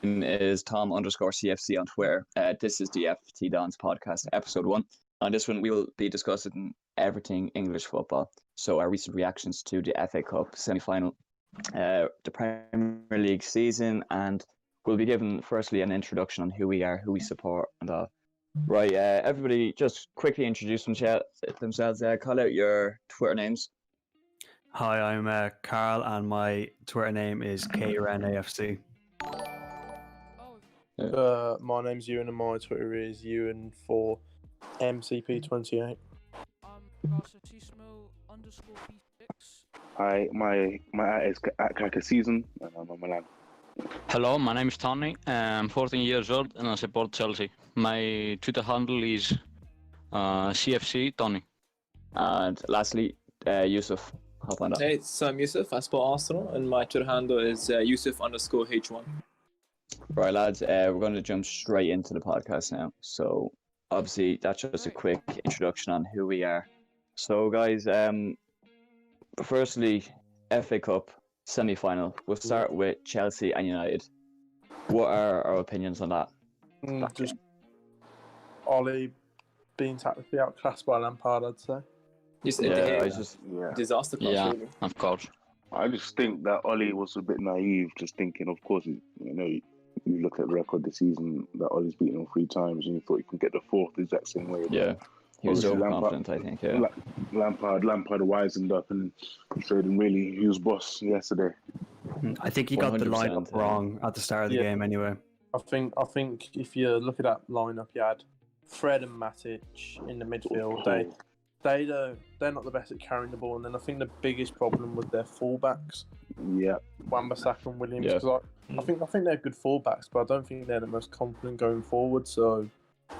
is Tom_CFC on Twitter. This is the FTDons Podcast Ep.1. On this one, we will be discussing everything English football. So our recent reactions to the FA Cup semi-final, the Premier League season, and we'll be giving firstly an introduction on who we are, who we support, and all. Right, everybody just quickly introduce themselves. Call out your Twitter names. Hi, I'm Carl, and my Twitter name is KRNAFC. My name's Ewan, and my Twitter is Ewan4MCP28. Hi, my is at Season, and I'm on Milan. Hello, my name is Tony. I'm 14 years old and I support Chelsea. My Twitter handle is CFC Tony. And lastly, Yusuf. Hop on that. Hey, so I'm Yusuf. I support Arsenal, and my Twitter handle is Yusuf_H1. Right, lads, we're going to jump straight into the podcast now. So, obviously, that's just a quick introduction on who we are. So, guys, firstly, FA Cup semi-final. We'll start with Chelsea and United. What are our opinions on that? Just Ollie being tactically outclassed by Lampard, I'd say. Disaster class, yeah, really. of course. I just think that Ollie was a bit naive, just thinking, of course, you look at the record this season, that Ollie's beaten him 3 times, and you thought you can get the 4th the exact same way. Yeah, he was Obviously, overconfident, I think, yeah. Lampard wisened up and showed him really he was boss yesterday. I think he got the lineup wrong at the start of the game anyway. I think if you look at that lineup, you had Fred and Matic in the midfield. They're not the best at carrying the ball, and then I think the biggest problem was their fullbacks. Yeah, Wan-Bissaka and Williams. Because I think they're good fullbacks, but I don't think they're the most confident going forward. So,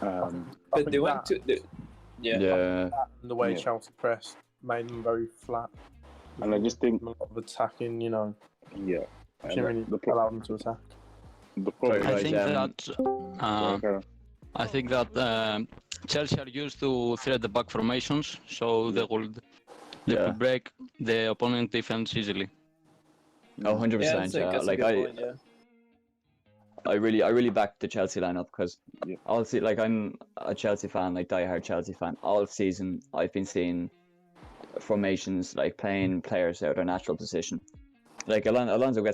but they went to the and the way Chelsea pressed made them very flat. And I just think a lot of attacking, didn't really allow them to attack. The problem I think that Chelsea are used to thread the back formations, so they could break the opponent defense easily. 100%. I really back the Chelsea lineup because I'm a Chelsea fan, like diehard Chelsea fan. All season I've been seeing formations like playing players out of their natural position. Like Alonso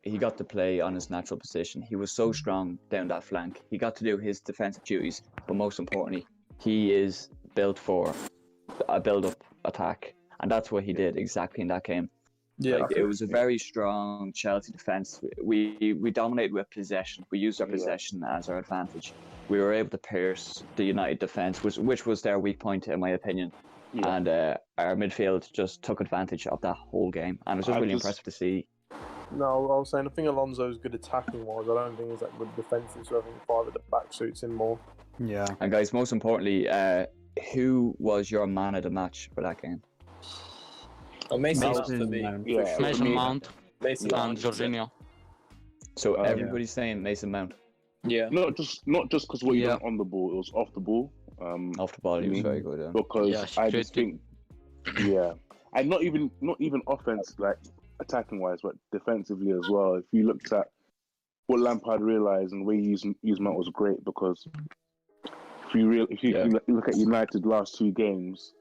he got to play on his natural position. He was so strong down that flank. He got to do his defensive duties, but most importantly, he is built for a build-up attack, and that's what he did exactly in that game. Yeah, it was a very strong Chelsea defense. We dominated with possession. We used our possession as our advantage. We were able to pierce the United defense, which was their weak point, in my opinion. Yeah. And our midfield just took advantage of that whole game, and it was really impressive to see. No, I was saying I think Alonso's good attacking wise. I don't think he's that good defensive, so I think 5 at the back suits him more. Yeah. And guys, most importantly, who was your man of the match for that game? Mason Mount for me. Yeah, Mason Mount and Jorginho. So everybody's saying Mason Mount. Yeah. Not just because what he done on the ball, it was off the ball. Off the ball, he was very good. Yeah. Because I just think, and not even offense, like attacking wise, but defensively as well. If you looked at what Lampard realised and the way he used Mount was great, because if you look at United last 2 games,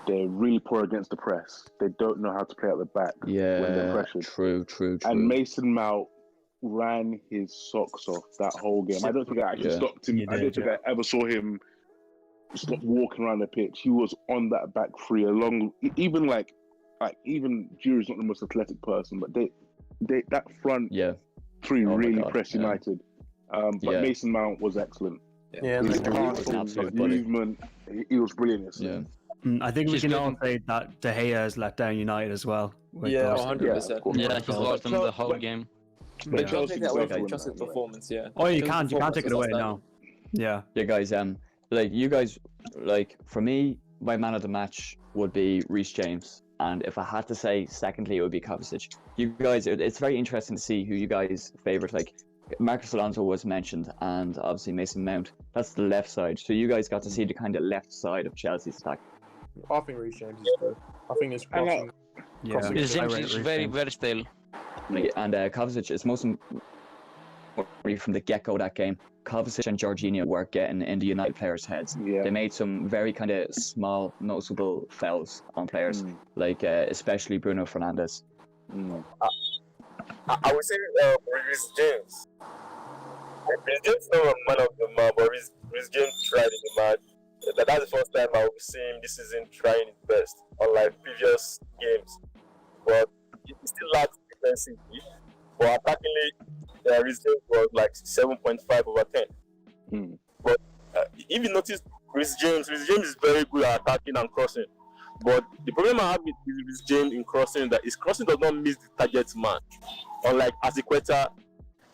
they're really poor against the press. They don't know how to play at the back when they're pressured. True. And Mason Mount ran his socks off that whole game. I don't think I actually stopped him. I don't think I ever saw him stop walking around the pitch. He was on that back 3 even Jury's not the most athletic person, but they that front 3 really pressed United. But Mason Mount was excellent. His movement, he was brilliant. I think we can all say that De Gea has let down United as well. 100%. Yeah, he's lost them the whole game. But don't take that away from Chelsea's performance, Oh, you can't take it away, no. Yeah, guys, for me, my man of the match would be Reece James, and if I had to say secondly, it would be Kovacic. You guys, it's very interesting to see who you guys favourite. Like Marcus Alonso was mentioned, and obviously Mason Mount. That's the left side. So you guys got to see the kind of left side of Chelsea's attack. I think Reece James is good. I think it's crossing. James is very, very stale. And Kovacic is from the get-go of that game. Kovacic and Jorginho were getting in the United players' heads. Yeah. They made some very kind of small, noticeable fouls on players, like especially Bruno Fernandes. I would say Reece James. Reece James is not a man of the match, but Reece James tried in the match. That's the first time I will see him this season trying his best, unlike previous games. But he still lacks defensively. But attackingly, Reece James was like 7.5 over 10. But if you notice, Reece James is very good at attacking and crossing. But the problem I have with Reece James in crossing is that his crossing does not miss the target man. Unlike Azpilicueta,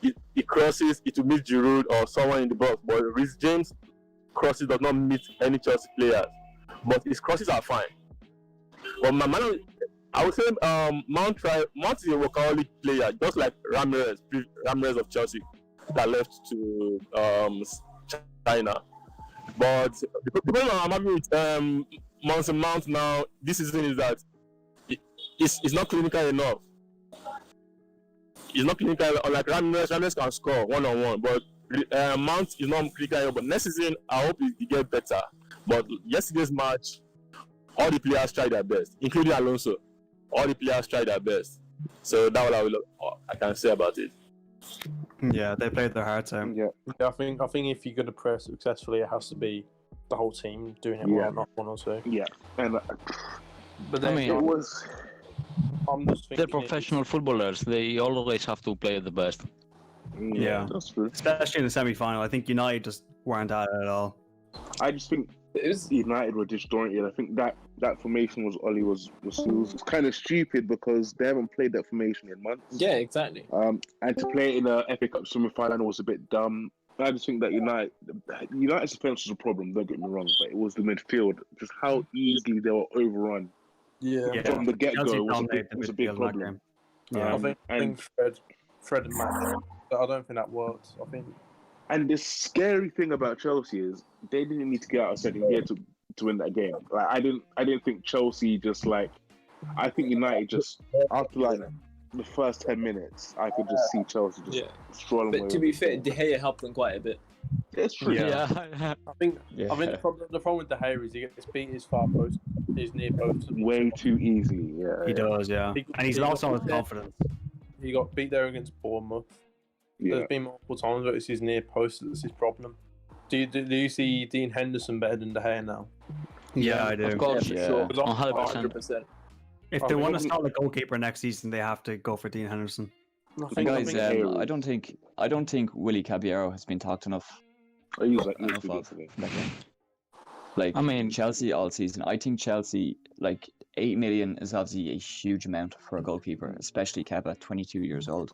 he crosses, it will miss Giroud or someone in the box. But Reece James crosses does not meet any Chelsea players. But his crosses are fine. But I would say Mount is a workaholic player, just like Ramirez of Chelsea that left to China. But the problem I'm having with Mount now this season is that it's not clinical enough. He's not clinical, like Ramirez can score one-on-one, but Mount is not clinical enough. But next season, I hope he gets better. But yesterday's match, all the players tried their best, including Alonso. All the players tried their best. So that's all I can say about it. Yeah, they played their hearts out. Yeah, I think if you're going to press successfully, it has to be the whole team doing it well, not one or two. Yeah, and But then mean, it was. I'm just They're thinking professional footballers. They always have to play the best. Yeah. That's true. Especially in the semi-final. I think United just weren't at it at all. I just think United were disjointed. I think that formation was kind of stupid because they haven't played that formation in months. Yeah, exactly. And to play it in a FA Cup semi-final was a bit dumb. I just think that United's defense was a problem. Don't get me wrong, but it was the midfield, just how easily they were overrun. Yeah. From the get-go Chelsea was dominated a the big midfield in that problem. game. Yeah. I think Fred and Matt. I don't think that worked. I think. And the scary thing about Chelsea is they didn't need to get out of second gear to win that game. Like I didn't think Chelsea I think United just after like the first 10 minutes, I could just see Chelsea just strolling away. But to be fair, De Gea helped them quite a bit. It's true. Yeah. I think the problem with De Gea is he gets beat his far post, his near post Way too easily. Yeah. He does, yeah. And he's lost all his confidence. He got beat there against Bournemouth. Yeah. There's been multiple times where it's his near post that's his problem. Do you see Dean Henderson better than De Gea now? Yeah, I do. Of course, Yeah, sure. for sure. 100%. 100%. If they want to start a goalkeeper next season, they have to go for Dean Henderson. Guys, I don't think Willy Caballero has been talked enough. Enough of from that game. Like, I mean, Chelsea all season. I think Chelsea, like, 8 million is obviously a huge amount for a goalkeeper, especially Kepa, 22 years old.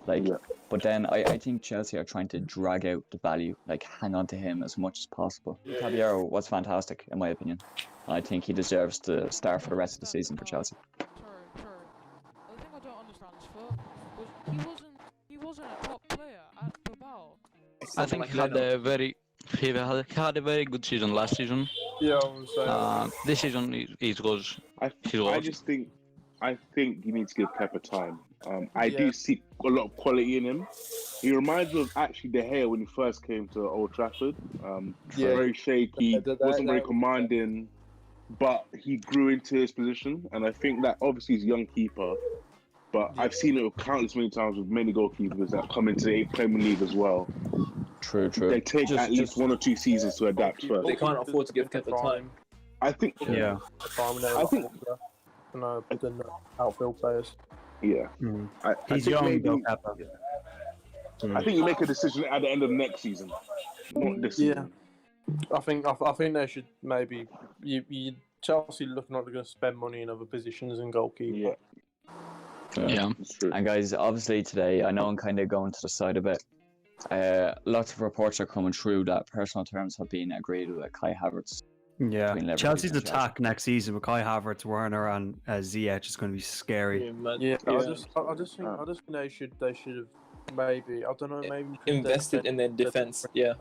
Like, but then I think Chelsea are trying to drag out the value, like hang on to him as much as possible. Caballero was fantastic, in my opinion. I think he deserves to start for the rest of the season for Chelsea. Sorry. The thing I don't understand is he wasn't a top player at Bilbao. I think he had a very good season last season. Yeah, I was saying. This season I think you need to give Kepa time. I do see a lot of quality in him. He reminds me of actually De Gea when he first came to Old Trafford. Very shaky, wasn't very commanding, but he grew into his position. And I think that obviously he's a young keeper, but I've seen it countless many times with many goalkeepers that come into the Premier League as well. True. They take at least 1 or 2 seasons to adapt first. They can't afford to give Kepa time. I think. Yeah. I think. Than outfield players. Yeah. He's young, though, Kepa. I think you make a decision at the end of next season, not this season. I think they should maybe you Chelsea looking like they're going to spend money in other positions and goalkeeper. Yeah. And guys, obviously today, I know I'm kind of going to the side a bit. Lots of reports are coming through that personal terms have been agreed with Kai Havertz. Yeah, Chelsea's attack next season with Kai Havertz, Werner, and Ziyech is going to be scary. I just think they should have maybe invested in their defense. Yeah.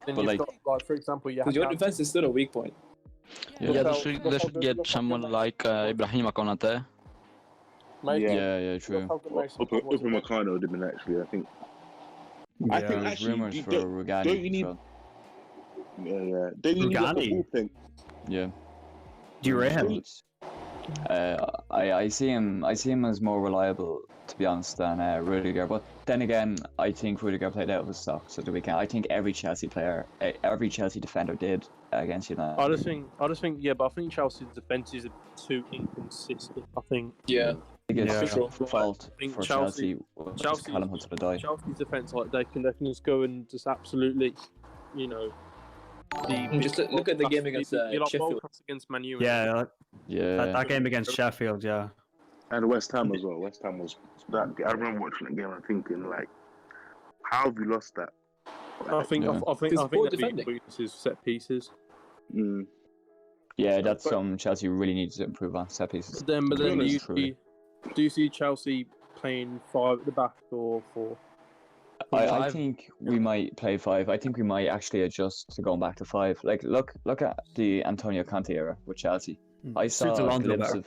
But like for example, because your defense is still a weak point. Yeah, they should get someone like Ibrahima Konate. Yeah, true. Upamecano would have been actually. I think There's actually, rumours for Rugani. don't you need? So, Yeah. Don't you need like a Rugani? ball playing? yeah. Do you rate him? I see him as more reliable, to be honest, than Rudiger. But then again, I think Rudiger played out of his socks at the weekend. I think every Chelsea defender did against United. I just think, yeah, but I think Chelsea's defence is too inconsistent. I think. Yeah. Biggest Yeah. fault I think for Chelsea- was Chelsea's- Callum Hudson-Odoi. Chelsea's defence, like they can just go and just absolutely, you know. Just look at the game against Sheffield. Against Man U. Yeah, Yeah. that game against Sheffield, yeah. And West Ham as well. West Ham was that. I remember watching that game and thinking like, how have you lost that? I think Yeah. I think It's poor the big defending. weakness is set pieces. Mm. Yeah, that's something Chelsea really needs to improve on, set pieces. But then honest, do you see Chelsea playing 5 at the back or 4? I Five. think we might play 5. I think we might actually adjust to going back to 5. Like, look at the Antonio Conte era with Chelsea. I saw Suits a Alonso glimpse better.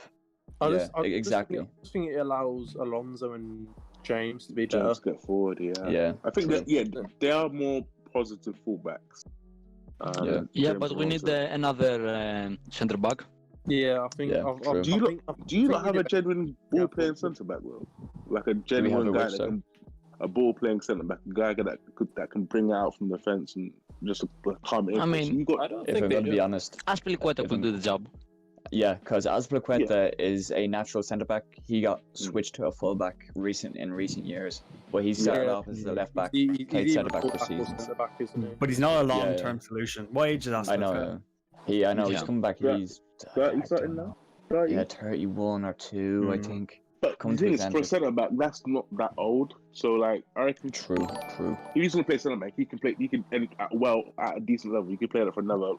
of... exactly. I just think it allows Alonso and James to be better. James get forward, yeah. Yeah, I think true. that they are more positive fullbacks. Yeah. Yeah, James but we need Alonso. another centre back. Yeah, I think. Yeah, true. Do you not have a genuine ball playing centre back, bro? Like a genuine guy that can, a ball playing centre back, a guy that can bring it out from the fence and just come in. I mean, so you got I don't If think I'm they going to be do. honest. Aspilicueta could do the job. Yeah, because Azpilicueta is a natural centre back. He got switched to a full back in recent years, but he started off as a left back. Played centre back for seasons. Centre-back, isn't he? But he's not a long-term solution. What age is that? I know. I know. He's Yeah. coming back. Yeah. He's 30 something now. 30? Yeah, 31 or 2, I Mm. think. But the Comes thing with is, for a Andrew. centre back, that's not that old. So like, I reckon True. if he's gonna play centre back, he can at a decent level. You can play that for another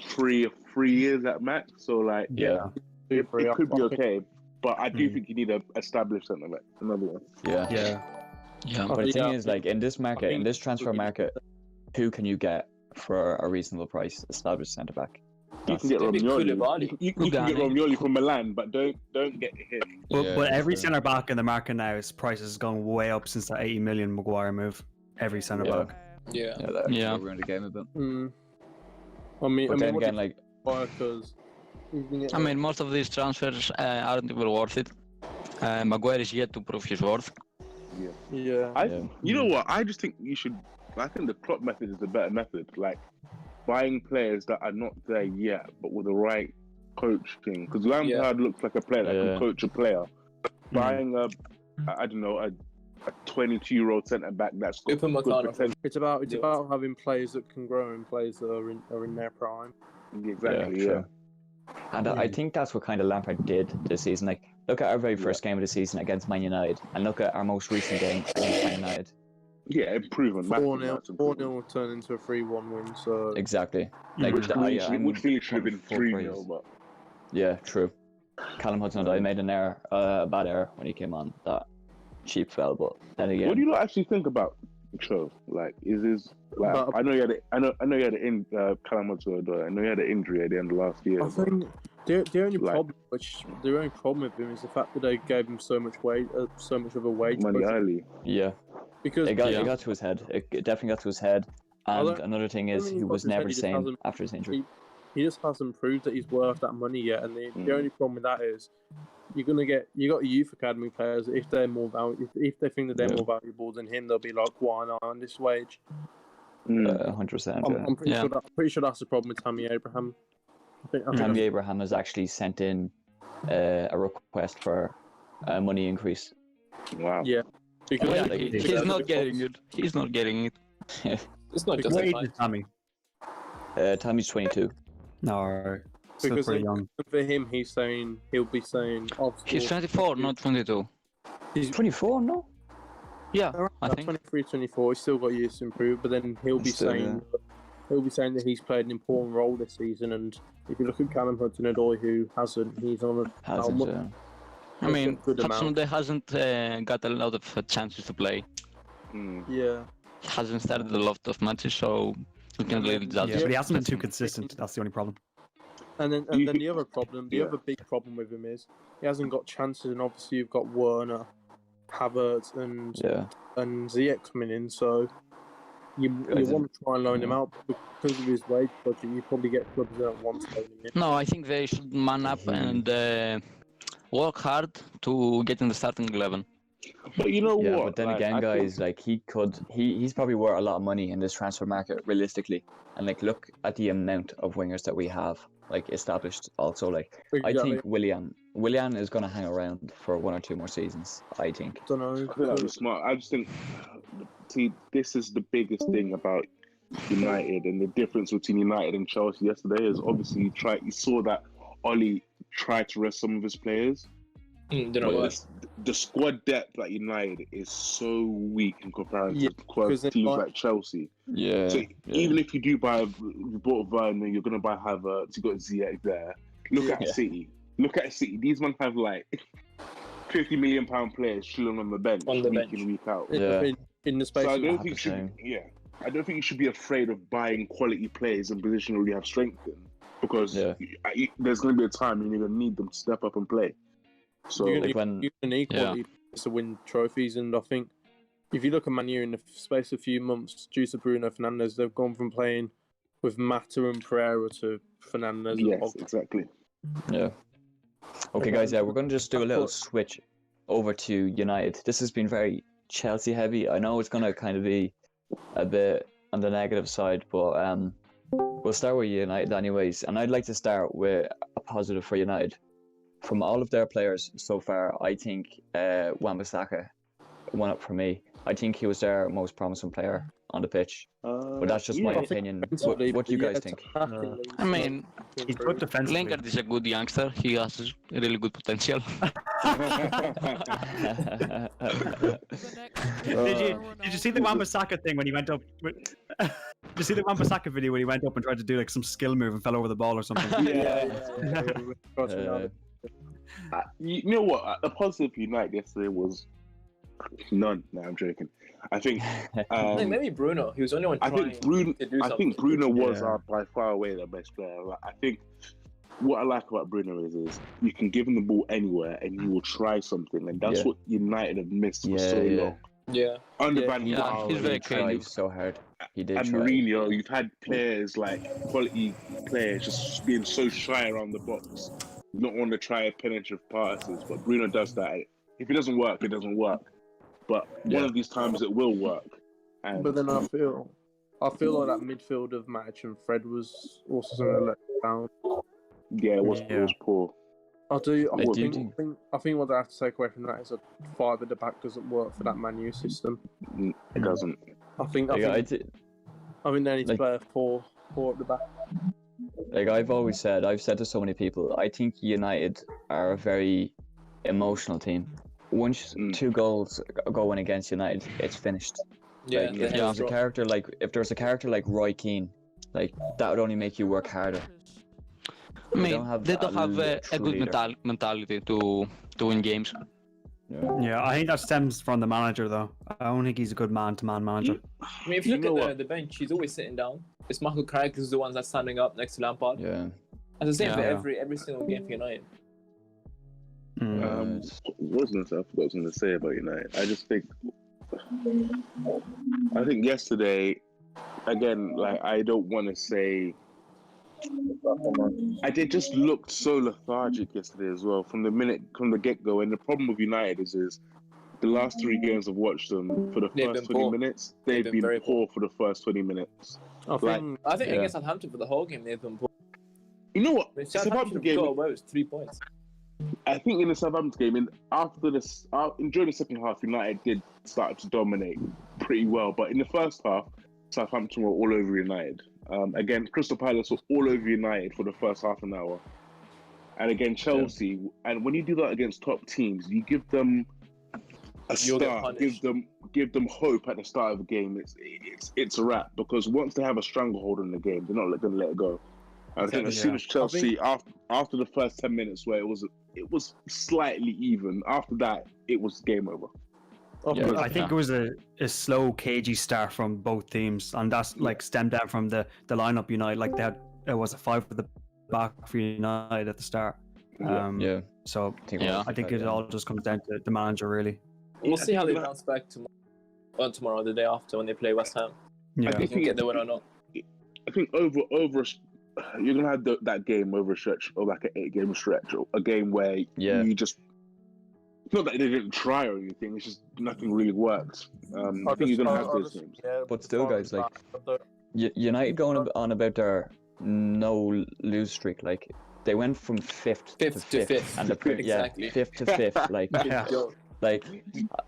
3 years at max. So like, Yeah. it could be okay. But I do think you need an established centre back, another one. Yeah. Yeah. But the Yeah, thing is, like, in this market, think in this transfer market, who can you get for a reasonable price? Established centre back. You can get Maybe Romagnoli. Koulibaly. You can get Romagnoli from Milan, but don't get him. But every true. centre back in the market now, his price has gone way up since that 80 million Maguire move. Every centre Yeah. back. Yeah. Yeah, that Yeah. ruined the game a bit. I mean, But then again, like, because I mean, most of these transfers aren't even worth it. Maguire is yet to prove his worth. yeah, You know what? I just think you should. I think the Klopp method is the better method. Like buying players that are not there yet, but with the right coaching. Because Lampard looks like a player that can coach a player. Buying a 22-year-old centre back that's got good potential. it's about having players that can grow and players that are in their prime. Exactly. true. And I think that's what kind of Lampard did this season. Like, look at our very first game of the season against Man United, and look at our most recent game against Man United. Yeah, improvement. 4-0 turned into a 3-1 win. So Exactly. Like, Which really should have been 3-0, but yeah, true. Callum Hudson-Odoi made an error, a bad error when he came on. That cheap fell, but then again, what do you not actually think about Cho? Like, is his like? I know you had Callum Hudson-Odoi. I know you had an injury at the end of last year. I think the only problem with him is the fact that they gave him so much of a wage money budget. early. yeah, Because it got to his head. It definitely got to his head. And another thing is, he was never the same after his injury. He just hasn't proved that he's worth that money yet. And the only problem with that is you got youth academy players. If they're more if they think that they're more valuable than him, they'll be like, why not on this wage? 100%. I'm pretty sure that's the problem with Tammy Abraham. I think Tammy Abraham has actually sent in a request for a money increase. Wow. Yeah. Because He's not getting it. He's not getting it. It's not What age justified. is Tommy? Tammy's 22. No, still because pretty young. for him, he'll be saying, He's 24, not 22. He's 24, no? Yeah, I think. 23, 24. He's still got years to improve, but then he'll be saying that he's played an important role this season. And if you look at Callum Hudson-Odoi, who hasn't, he's on I mean, good amount. Hudson hasn't got a lot of chances to play. Yeah. He hasn't started a lot of matches, so we can really judge. Yeah, but he hasn't been too consistent. That's the only problem. And then the other problem, other big problem with him is he hasn't got chances, and obviously you've got Werner, Havertz, and Ziyech coming in, so you want to try and loan him out, but because of his wage budget, you probably get clubs that want to loan him in. No, I think they should man up and work hard to get in the starting 11. But you know what? But then like, again, guys, like he's probably worth a lot of money in this transfer market, realistically. And like, look at the amount of wingers that we have, like established. Also, like I think Willian is going to hang around for 1 or 2 more seasons. I think. I don't know. I think that'd be smart. I just think, see, this is the biggest thing about United, and the difference between United and Chelsea yesterday is obviously you saw that Oli tried to rest some of his players. The squad depth at United is so weak in comparison to teams like Chelsea. Yeah. So even if you bought Werner, you're gonna buy Havertz. You got Ziyech there. Look at City. These men have like £50 million players chilling on the bench week in, week out. In the space. So I don't think you should be afraid of buying quality players in position where you have strength in, because there's going to be a time when you're going to need them to step up and play. So you can need quality to win trophies, and I think if you look at Man U in the space of a few months, due to Bruno Fernandes, they've gone from playing with Mata and Pereira to Fernandes. Yes, exactly. Yeah. Okay, guys. We're going to just do a little switch over to United. This has been very Chelsea heavy. I know it's going to kind of be a bit on the negative side, but we'll start with United anyways. And I'd like to start with a positive for United. From all of their players so far, I think Wan-Bissaka won up for me. I think he was their most promising player on the pitch. But that's just my opinion. What do you guys think? I mean, he's good defensively. Lingard is a good youngster. He has really good potential. Did you see the Wan-Bissaka thing when he went up? Did you see the Wan-Bissaka video when he went up and tried to do like some skill move and fell over the ball or something? You know what? The positive for United yesterday was none. No, I'm joking. I think maybe Bruno. He was the only one trying to do something. I think Bruno was by far away the best player. Like, I think what I like about Bruno is you can give him the ball anywhere and he will try something, and that's what United have missed for so long. Yeah. Under Van Gaal, he's very creative. So hard. He did. And Mourinho, you've had players like quality players just being so shy around the box, not want to try penetrative passes. But Bruno does that. If it doesn't work, it doesn't work. But one of these times it will work. But then I feel like that midfield of Matic and Fred was also something that let down. Yeah, it was poor. I think what I have to take away from that is that 5 at the back doesn't work for that Man U system. It doesn't. I think they need to play a 4 at the back. Like I've said to so many people, I think United are a very emotional team. Once 2 goals go in against United, it's finished. Yeah, like, if there's a character like Roy Keane, like that would only make you work harder. I mean, they don't have a good mentality to win games. Yeah, I think that stems from the manager, though. I don't think he's a good man-to-man manager. I mean, if you look at the bench, he's always sitting down. It's Michael Carrick who's the one that's standing up next to Lampard. Yeah. And the same for every single game for United. What was I forgot to say about United? I think yesterday, again, like I don't want to say. They just looked so lethargic yesterday as well from the get-go. And the problem with United is the last 3 games I've watched them for the first 20 minutes, they've been poor for the first 20 minutes. I think against Southampton for the whole game they've been poor. You know what? Southampton game got away with 3 points. I think in the Southampton game, during the second half, United did start to dominate pretty well. But in the first half, Southampton were all over United. Again, Crystal Palace were all over United for the first half an hour. And again, Chelsea, and when you do that against top teams, you give them a start, give them hope at the start of the game. It's a wrap, because once they have a stranglehold in the game, they're not going to let it go. I think as soon as Chelsea, after the first 10 minutes where it was slightly even, after that, it was game over. I think it was a slow, cagey start from both teams, and that's like stemmed down from the lineup United. Like they had, it was a 5 at the back for United at the start. So I think it all just comes down to the manager, really. We'll see how they bounce back tomorrow or the day after when they play West Ham. Yeah. If they can get the win or not. I think over you're gonna have that game over a stretch of like an 8-game stretch, or a game where you just. It's not that they didn't try or anything. It's just nothing really worked. I think you're gonna have those games. But still, guys, like United going on about their no lose streak, like they went from fifth to fifth, and exactly. fifth to fifth, like. Like,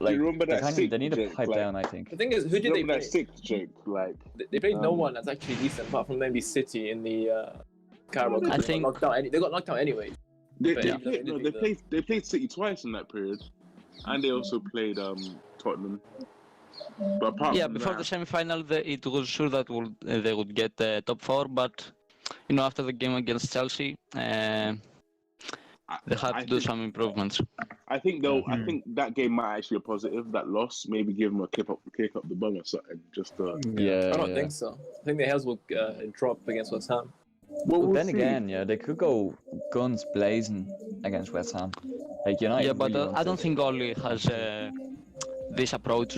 remember that they need to pipe down, I think. The thing is, who did they play? That sixth joke, like they played no one that's actually decent, apart from maybe City in the Carabao Cup. They got knocked out anyway. They played City twice in that period, and they also played Tottenham. But apart from before that, the semi-final, it was sure that they would get top 4, but after the game against Chelsea, they had to do some improvements. I think I think that game might actually be a positive. That loss, maybe give them a kick up the bum or something. Just I don't think so. I think the Hells will drop against West Ham. Well, then again, they could go guns blazing against West Ham. Like United. Yeah, but I don't think Oli has this approach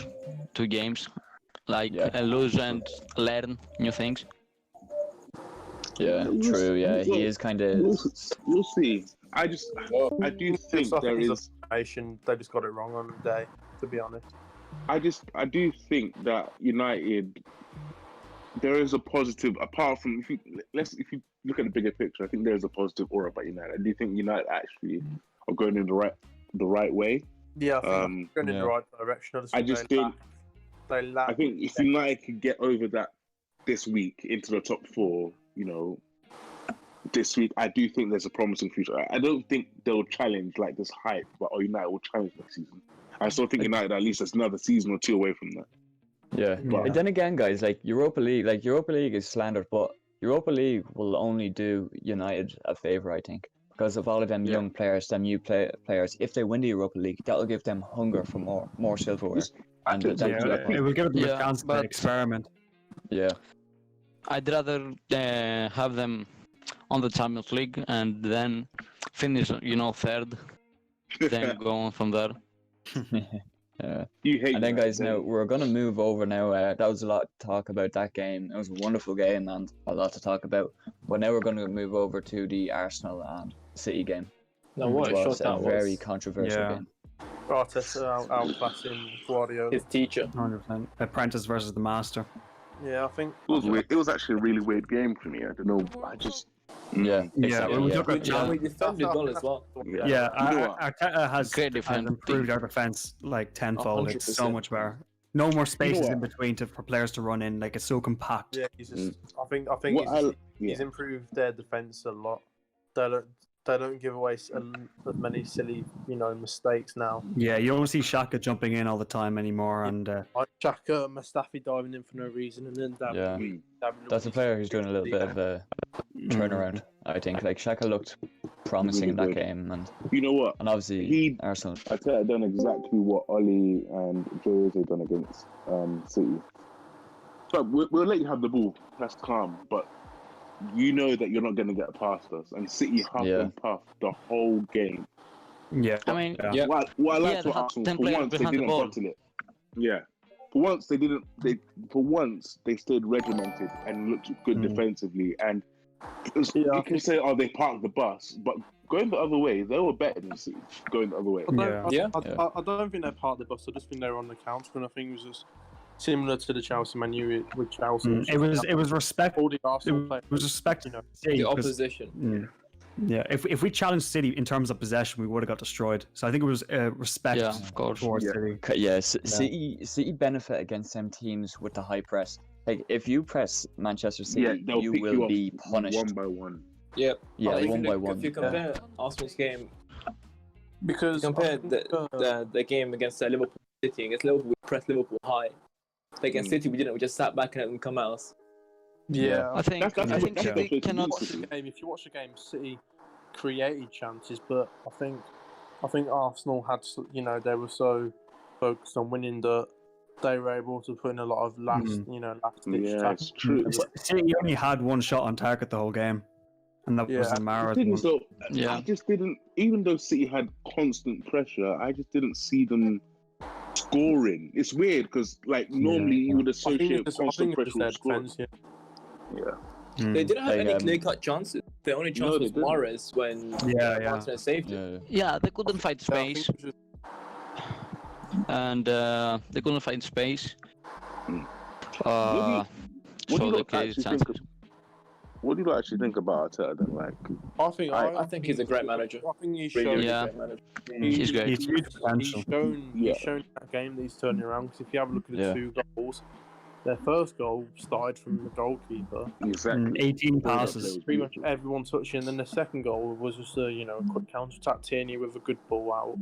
to games, like lose and learn new things. Yeah, true. Yeah, he is kind of. We'll see. I do think there is. They just got it wrong on the day, to be honest. I do think that United, there is a positive. Apart from if you look at the bigger picture, I think there is a positive aura about United. I do think United actually are going in the right way. Yeah, I think going in the right direction. I just think I think if United could get over that this week into the top 4, this week, I do think there's a promising future. I don't think they'll challenge like this hype, but United will challenge next season. I still think United at least there's another season or 2 away from that. Yeah, but then again, guys, like Europa League is slandered, but Europa League will only do United a favour, I think, because of all of them young players, them new players. If they win the Europa League, that'll give them hunger for more silverware. And it will give them a chance to experiment. Yeah. I'd rather have them on the Champions League and then finish, third, then go on from there. You hate. And then, guys, now we're gonna move over now. That was a lot to talk about that game. It was a wonderful game and a lot to talk about. But now we're gonna move over to the Arsenal and City game. No, what which a was shot a that very was. controversial game. Arteta outclassing Guardiola. His teacher. 100%. Apprentice versus the master. Yeah, I think it was weird. It was actually a really weird game for me. I don't know. I just. We defended well as well. Arteta has improved our defense like tenfold. 100%. It's so much better. No more spaces in between for players to run in. Like it's so compact. Yeah, he's just. I think he's improved their defense a lot. They don't give away as many silly, mistakes now. Yeah, you don't see Xhaka jumping in all the time anymore, and Xhaka, Mustafi diving in for no reason, and then that's a player who's doing a little bit of a turnaround. I think like Xhaka looked promising in that game, and you know what? And obviously Arsenal. I tell you, done exactly what Oli and Jose done against City. So we'll let you have the ball. That's calm, but. You know that you're not going to get past us, and City huffed and puffed the whole game. Yeah, I mean, what I like to Arsenal, for once they didn't bottle it. Yeah, for once they didn't. For once they stayed regimented and looked good defensively. And you can say, they parked the bus, but going the other way, they were better than City. Going the other way. I don't think they parked the bus. I just think they were on the counter, and I think it was just. Similar to the Chelsea menu with Chelsea. It was respect. All the Arsenal players. It was respect. The opposition. Yeah, if we challenged City in terms of possession, we would have got destroyed. So I think it was respect towards City. City benefit against them teams with the high press. Like if you press Manchester City, you will be punished one by one. Yep. Yeah, one by one. If you compare Arsenal's game, because compare the game against Liverpool City against Liverpool, we pressed Liverpool high. Against City, we didn't. We just sat back and let them come at us. Yeah, I think City cannot. If you watch the game, City created chances, but I think Arsenal had, they were so focused on winning that they were able to put in a lot of last ditch tackles. True. City only had one shot on target the whole game. And that was the The Marathon. thing is, though, Yeah. I just didn't. Even though City had constant pressure, I just didn't see them scoring. It's weird because, like, normally you would associate constant pressure with scoring. They didn't have any Like, clear-cut chances. The only chance No, was they didn't. Mahrez when Martinez saved it. Yeah, they couldn't find Yeah, I think space, it was and they couldn't find space. What do So you they lot created actually chances. think? What do you lot actually think about Arteta? Then, like, I think he's a great manager. I think he's Really, shown. really Yeah. great manager. He's great. He's huge potential. He's shown that game that he's turning around. Because if you have a look at the 2 goals, their first goal started from the goalkeeper. exactly. 18 passes. Pretty much everyone touching. And then the second goal was just a quick counter attack. Tierney with a good ball out.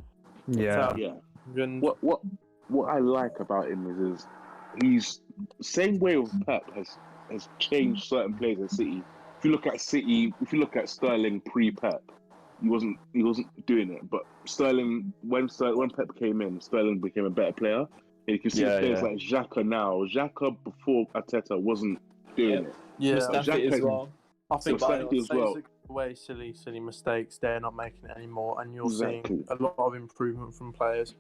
Yeah. Yeah. And What I like about him is he's same way with Pep has changed certain players at City. If you look at City, if you look at Sterling pre-Pep, he wasn't doing it. But Sterling, when Pep came in, Sterling became a better player. And you can see players like Xhaka now. Xhaka before Arteta wasn't doing it. yeah, Mustafi as well. I think Mustafi as well. Away silly mistakes. They're not making it anymore, and you're Exactly. seeing a lot of improvement from players.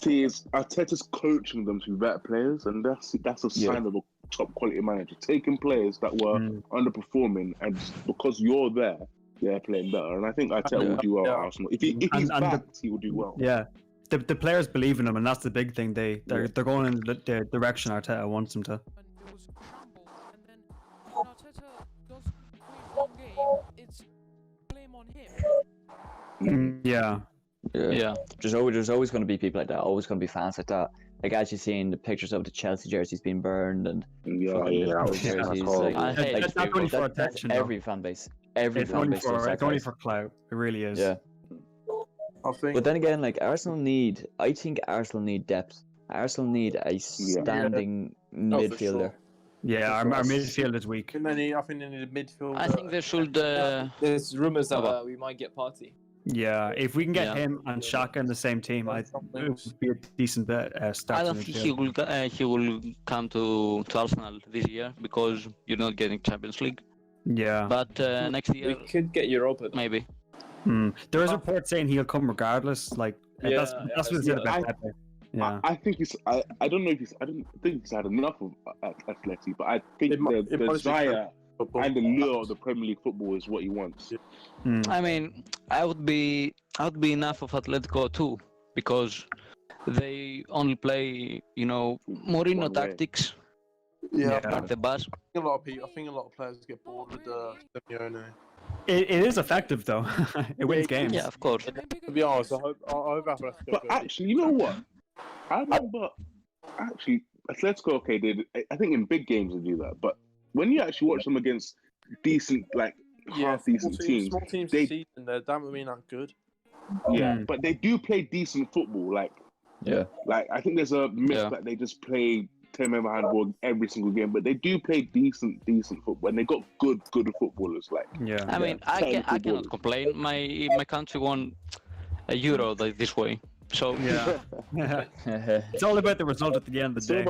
See, Arteta's coaching them to be better players, and that's a sign of a top quality manager. Taking players that were underperforming, and because you're there, they're playing better. And I think Arteta will do well at Arsenal. If he's backed, he will do well. Yeah. The players believe in him, and that's the big thing. They're going in the direction Arteta wants them to. And it was a shamble. And then when Arteta goes through one game, it's blame on him. Yeah. Yeah. There's always going to be people like that. Always going to be fans like that. Like actually seeing the pictures of the Chelsea jerseys being burned and jerseys. I hate That's not only for attention. Every fan base. Every It's fan only base. for clout. It really is. Yeah. I think. But then again, like I think Arsenal need depth. Arsenal need a standing midfielder. Yeah, our midfield is weak. I think they need a midfield. I think they should. There's rumours that we might get Partey. Yeah, if we can get him and Xhaka in the same team, it would be a decent start. I don't think he will come to Arsenal this year because you're not getting Champions League. Yeah. But next year We could get Europa. Though. maybe. There is a report saying he'll come regardless. Like that's what they said about Pepe. Yeah. I think I don't think he's had enough of Atleti, but I think the desire and the lure of the Premier League football is what he wants. I mean, I would be enough of Atletico too because they only play, Mourinho tactics. Yeah, Like the bus. I think a lot of players get bored with Simeone. It is effective though. It wins games. Yeah, of course. To be honest, I hope Atletico. But actually, you know what? I remember Atletico. Okay, I think in big games they do that, but when you actually watch them against decent, like half-decent teams, small teams this season, they don't mean that good. Yeah, but they do play decent football. Like I think there's a myth that they just play 10-member handball every single game, but they do play decent football, and they got good footballers. Like I mean, I cannot complain. My country won a Euro this way, so It's all about the result at the end of the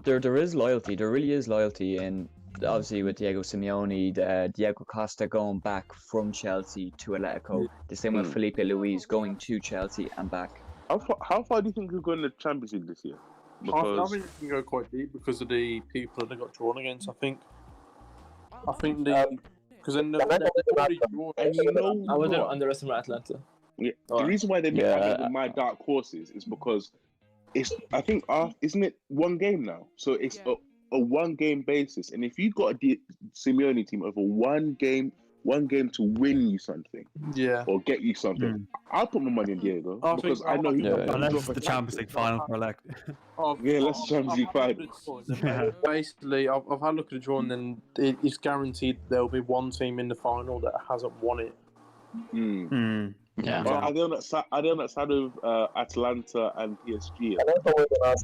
day. There is loyalty. There really is loyalty in obviously with Diego Simeone, Diego Costa going back from Chelsea to Atletico. The same with Felipe Luis going to Chelsea and back. How far do you think we're going to the Champions League this year? I think it can go quite deep because of the people that they got drawn against. I think because then already drawn. And you know, I wouldn't underestimate Atlanta. Yeah, the reason why they make my dark horses is because I think isn't it one game now? So it's a one game basis, and if you got a Simeone team over one game to win you something, or get you something, I'll put my money in Diego because I know unless it's the Champions League final for elect. Let's Champions League final. Basically, I've had a look at the draw, and then it's guaranteed there'll be one team in the final that hasn't won it. Yeah. Are they on that side of Atalanta and PSG?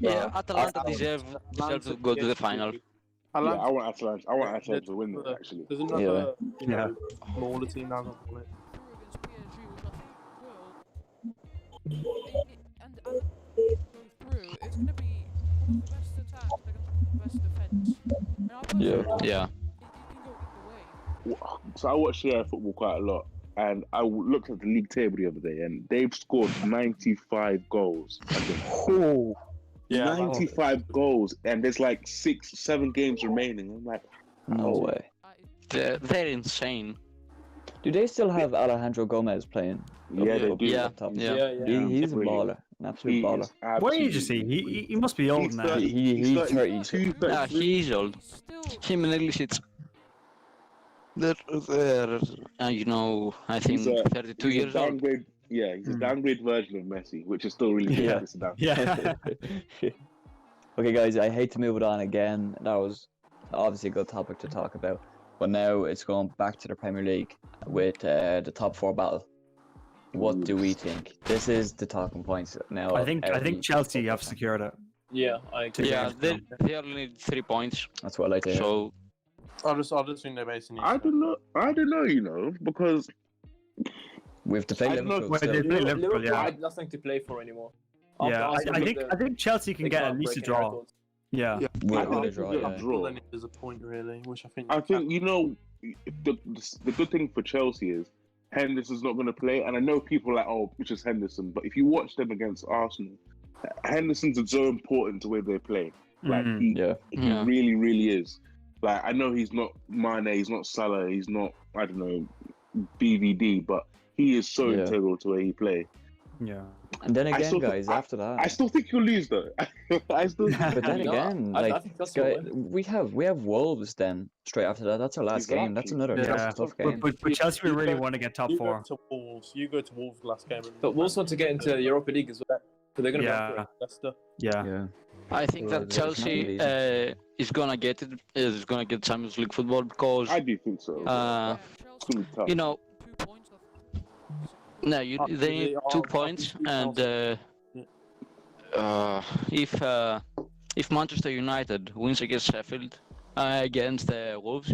Yeah, Atalanta deserve to go to the final. I want Atalanta to win it, actually. There's another smaller team that hasn't won it. And through, it's going to be the best attack, they're going to be the best defense. Yeah. It can go either way. I watch football quite a lot, and I looked at the league table the other day, and they've scored 95 goals. Oh, yeah, 95 goals, and there's like 6-7 games remaining. I'm like, no way. They're insane. Do they still have Alejandro Gomez playing? Yeah, they do. He's Yeah. a baller, an absolute baller. What age is he? He must be old now. He's 30. Yeah, he's old. Him and Ilicic. They're you know, I think 32 years old. Yeah, he's a downgrade version of Messi, which is still really good. Yeah. Okay, guys, I hate to move it on again. That was obviously a good topic to talk about. But now it's going back to the Premier League with the top 4 battle. What do we think? This is the talking points now. I think Chelsea have secured it. Yeah, I agree. Yeah, they only need 3 points. That's what I like to hear. So I just think they're basically. I don't know, you know, because we have to play Liverpool. Liverpool yeah. had nothing to play for anymore. Yeah, I think Chelsea can get at least a draw. Yeah. We'll I draw, think yeah. draw. Then there's a point really, which I think. I think, you know, the good thing for Chelsea is Henderson's not going to play, and I know people are like, oh, it's just Henderson, but if you watch them against Arsenal, Henderson's so important to where they play. Like he really, really is. Like, I know he's not Mane, he's not Salah, he's not, I don't know, BVD, but he is so integral to where he play. Yeah. And then again, guys, after that, I still think you'll lose though. But then again, like, we have Wolves then straight after that. That's our last game. That's another tough game. But Chelsea we really want to get top 4. You go to Wolves last game. But Wolves want to get into the Europa League as well. So they're going to go for Leicester. Yeah. I think that Chelsea is gonna get it. Is gonna get Champions League football because I do think so. You know. No, they need 2 points, and if Manchester United wins against Sheffield, against the Wolves,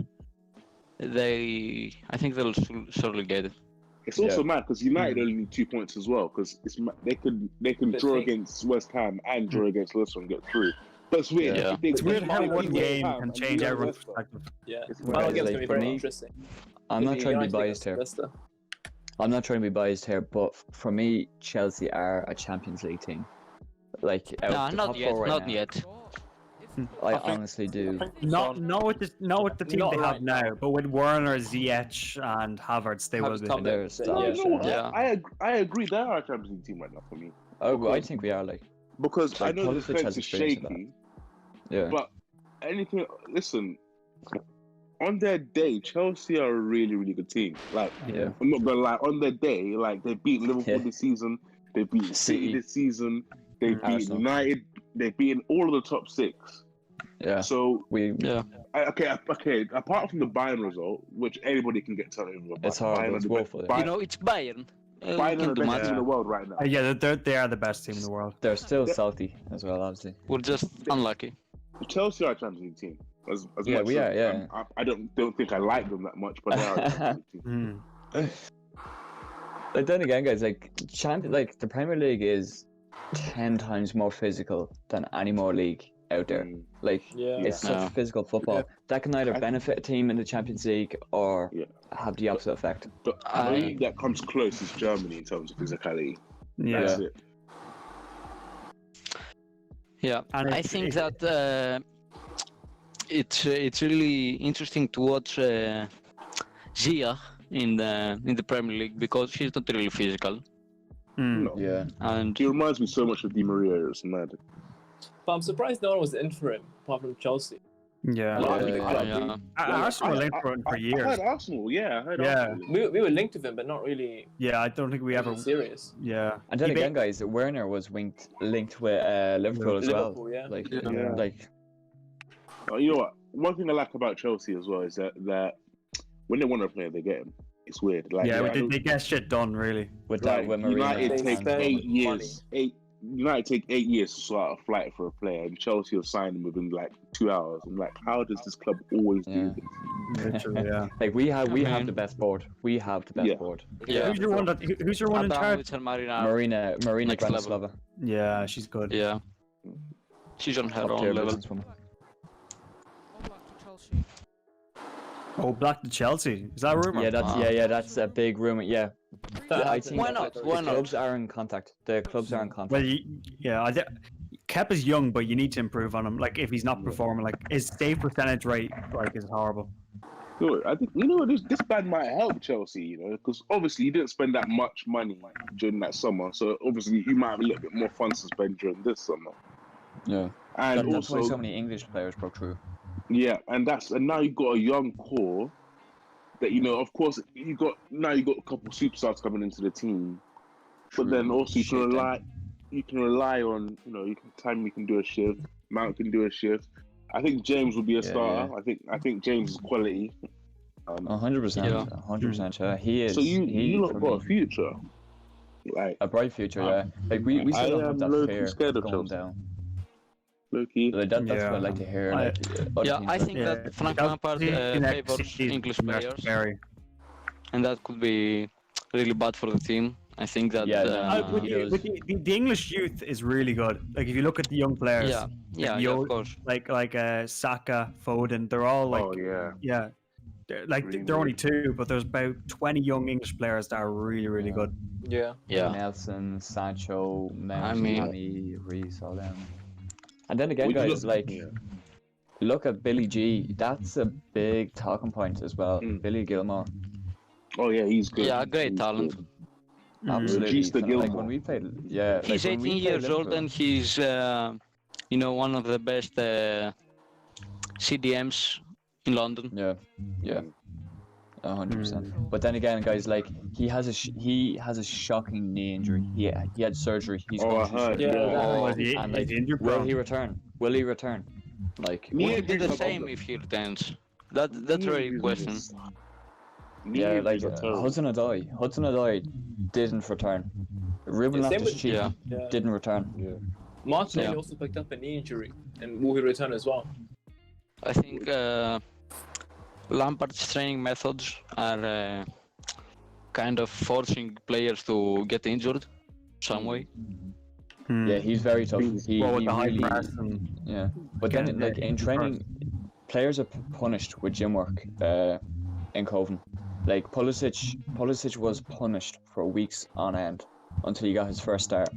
I think they'll surely get it. It's also mad because United only need 2 points as well because they can draw against West Ham and draw against Leicester and get through. But it's weird. Yeah. It's weird how one game can change everyone's perspective. Yeah, final game's gonna be very interesting. I'm not trying to be biased here. But for me, Chelsea are a Champions League team. Like, not yet. I honestly do. Not with the team they have now, but with Werner, Ziyech, and Havertz, they will be. I agree. They are a Champions League team right now for me. Oh, I think we are because I know the defense is shaky. Yeah. But anything, listen. On their day, Chelsea are a really, really good team. Like, I'm not gonna lie. On their day, like they beat Liverpool this season, they beat City this season, they beat United, they've beaten all of the top 6. Yeah. So okay. Apart from the Bayern result, which anybody can get turned over, it's hard. It's woeful. You know, it's Bayern. Bayern are the best team in the world right now. Yeah, they are the best team in the world. They're still salty as well, obviously. We're just unlucky. Chelsea are a Champions League team. As yeah, much we are. Yeah. I don't think I like them that much, but they are a Champions League team. Like then again, guys, like the Premier League is 10 times more physical than any more league out there. Like it's such physical football that can either benefit a team in the Champions League or have the opposite effect. But the league that comes close is Germany in terms of physicality. Yeah. That's it. Yeah, and I think that it's really interesting to watch Ziyech in the Premier League because he's not really physical. No. Yeah, and he reminds me so much of Di Maria. It's mad. But I'm surprised no one was in for him apart from Chelsea. Arsenal were linked for years. I heard Arsenal. Arsenal. We were linked to them, but not really. Yeah, I don't think we ever serious. Yeah, and then again, guys, Werner was linked with Liverpool as well. You know what? One thing I like about Chelsea as well is that when they want a player, they get him. It's weird. Like, they get shit done really. With that, with United take 8 years. United take 8 years to sort out a flight for a player, and Chelsea will sign him within like 2 hours. I'm like, how does this club always do this? Literally, Like we have the best board. We have the best board. Yeah. Who's your one in charge? Marina Branislava. Yeah, she's good. Yeah. She's on her own level. Oh, back to Chelsea. Is that a rumor? Yeah, that's a big rumor. Yeah, I think Why not? Why the not? clubs are in contact. The clubs are in contact. Well, Kep is young, but you need to improve on him. Like, if he's not performing, like his save percentage rate, like, is horrible. Good. I think this ban might help Chelsea, because obviously you didn't spend that much money during that summer, so obviously you might have a little bit more funds to spend during this summer. Yeah, and that's why so many English players broke through. Yeah, and now you've got a young core that of course you got a couple of superstars coming into the team, but then also you can rely on Tammy can do a shift, Mount can do a shift. I think James will be a starter. Yeah. I think James is quality. 100%, 100%. Yeah, he is. So you look got a future, like a bright future. Yeah, like we still don't have that fear scared of going Chelsea. down. Low-key. Like that's what I like to hear. I think that Frank Lampard favors English players, and that could be really bad for the team. I think that the English youth is really good. Like if you look at the young players, of course. Like Saka, Foden, they're all like, they're only 2, but there's about 20 young English players that are really, really good. Yeah. Nelson, Sancho, Manny, Reece, all them. And then again, guys, look at Billy G. That's a big talking point as well. Billy Gilmore. Oh yeah, he's good. Yeah, great talent. Absolutely. Like when we played, he's 18 years old and he's, one of the best CDMs in London. Yeah, 100%. But then again, guys, like he has a shocking knee injury. He had surgery. He's going to and like, will he return? Like, will he do the same if he returns? That's a really question. Yeah, like Hudson-Odoi didn't return. Ruben Loftus-Cheek didn't return. Yeah. Martinelli also picked up a knee injury, and will he return as well? I think Lampard's training methods are kind of forcing players to get injured some way. Yeah, he's very tough. With the high press but then like in training, players are punished with gym work in Coven. Like Pulisic was punished for weeks on end until he got his first start,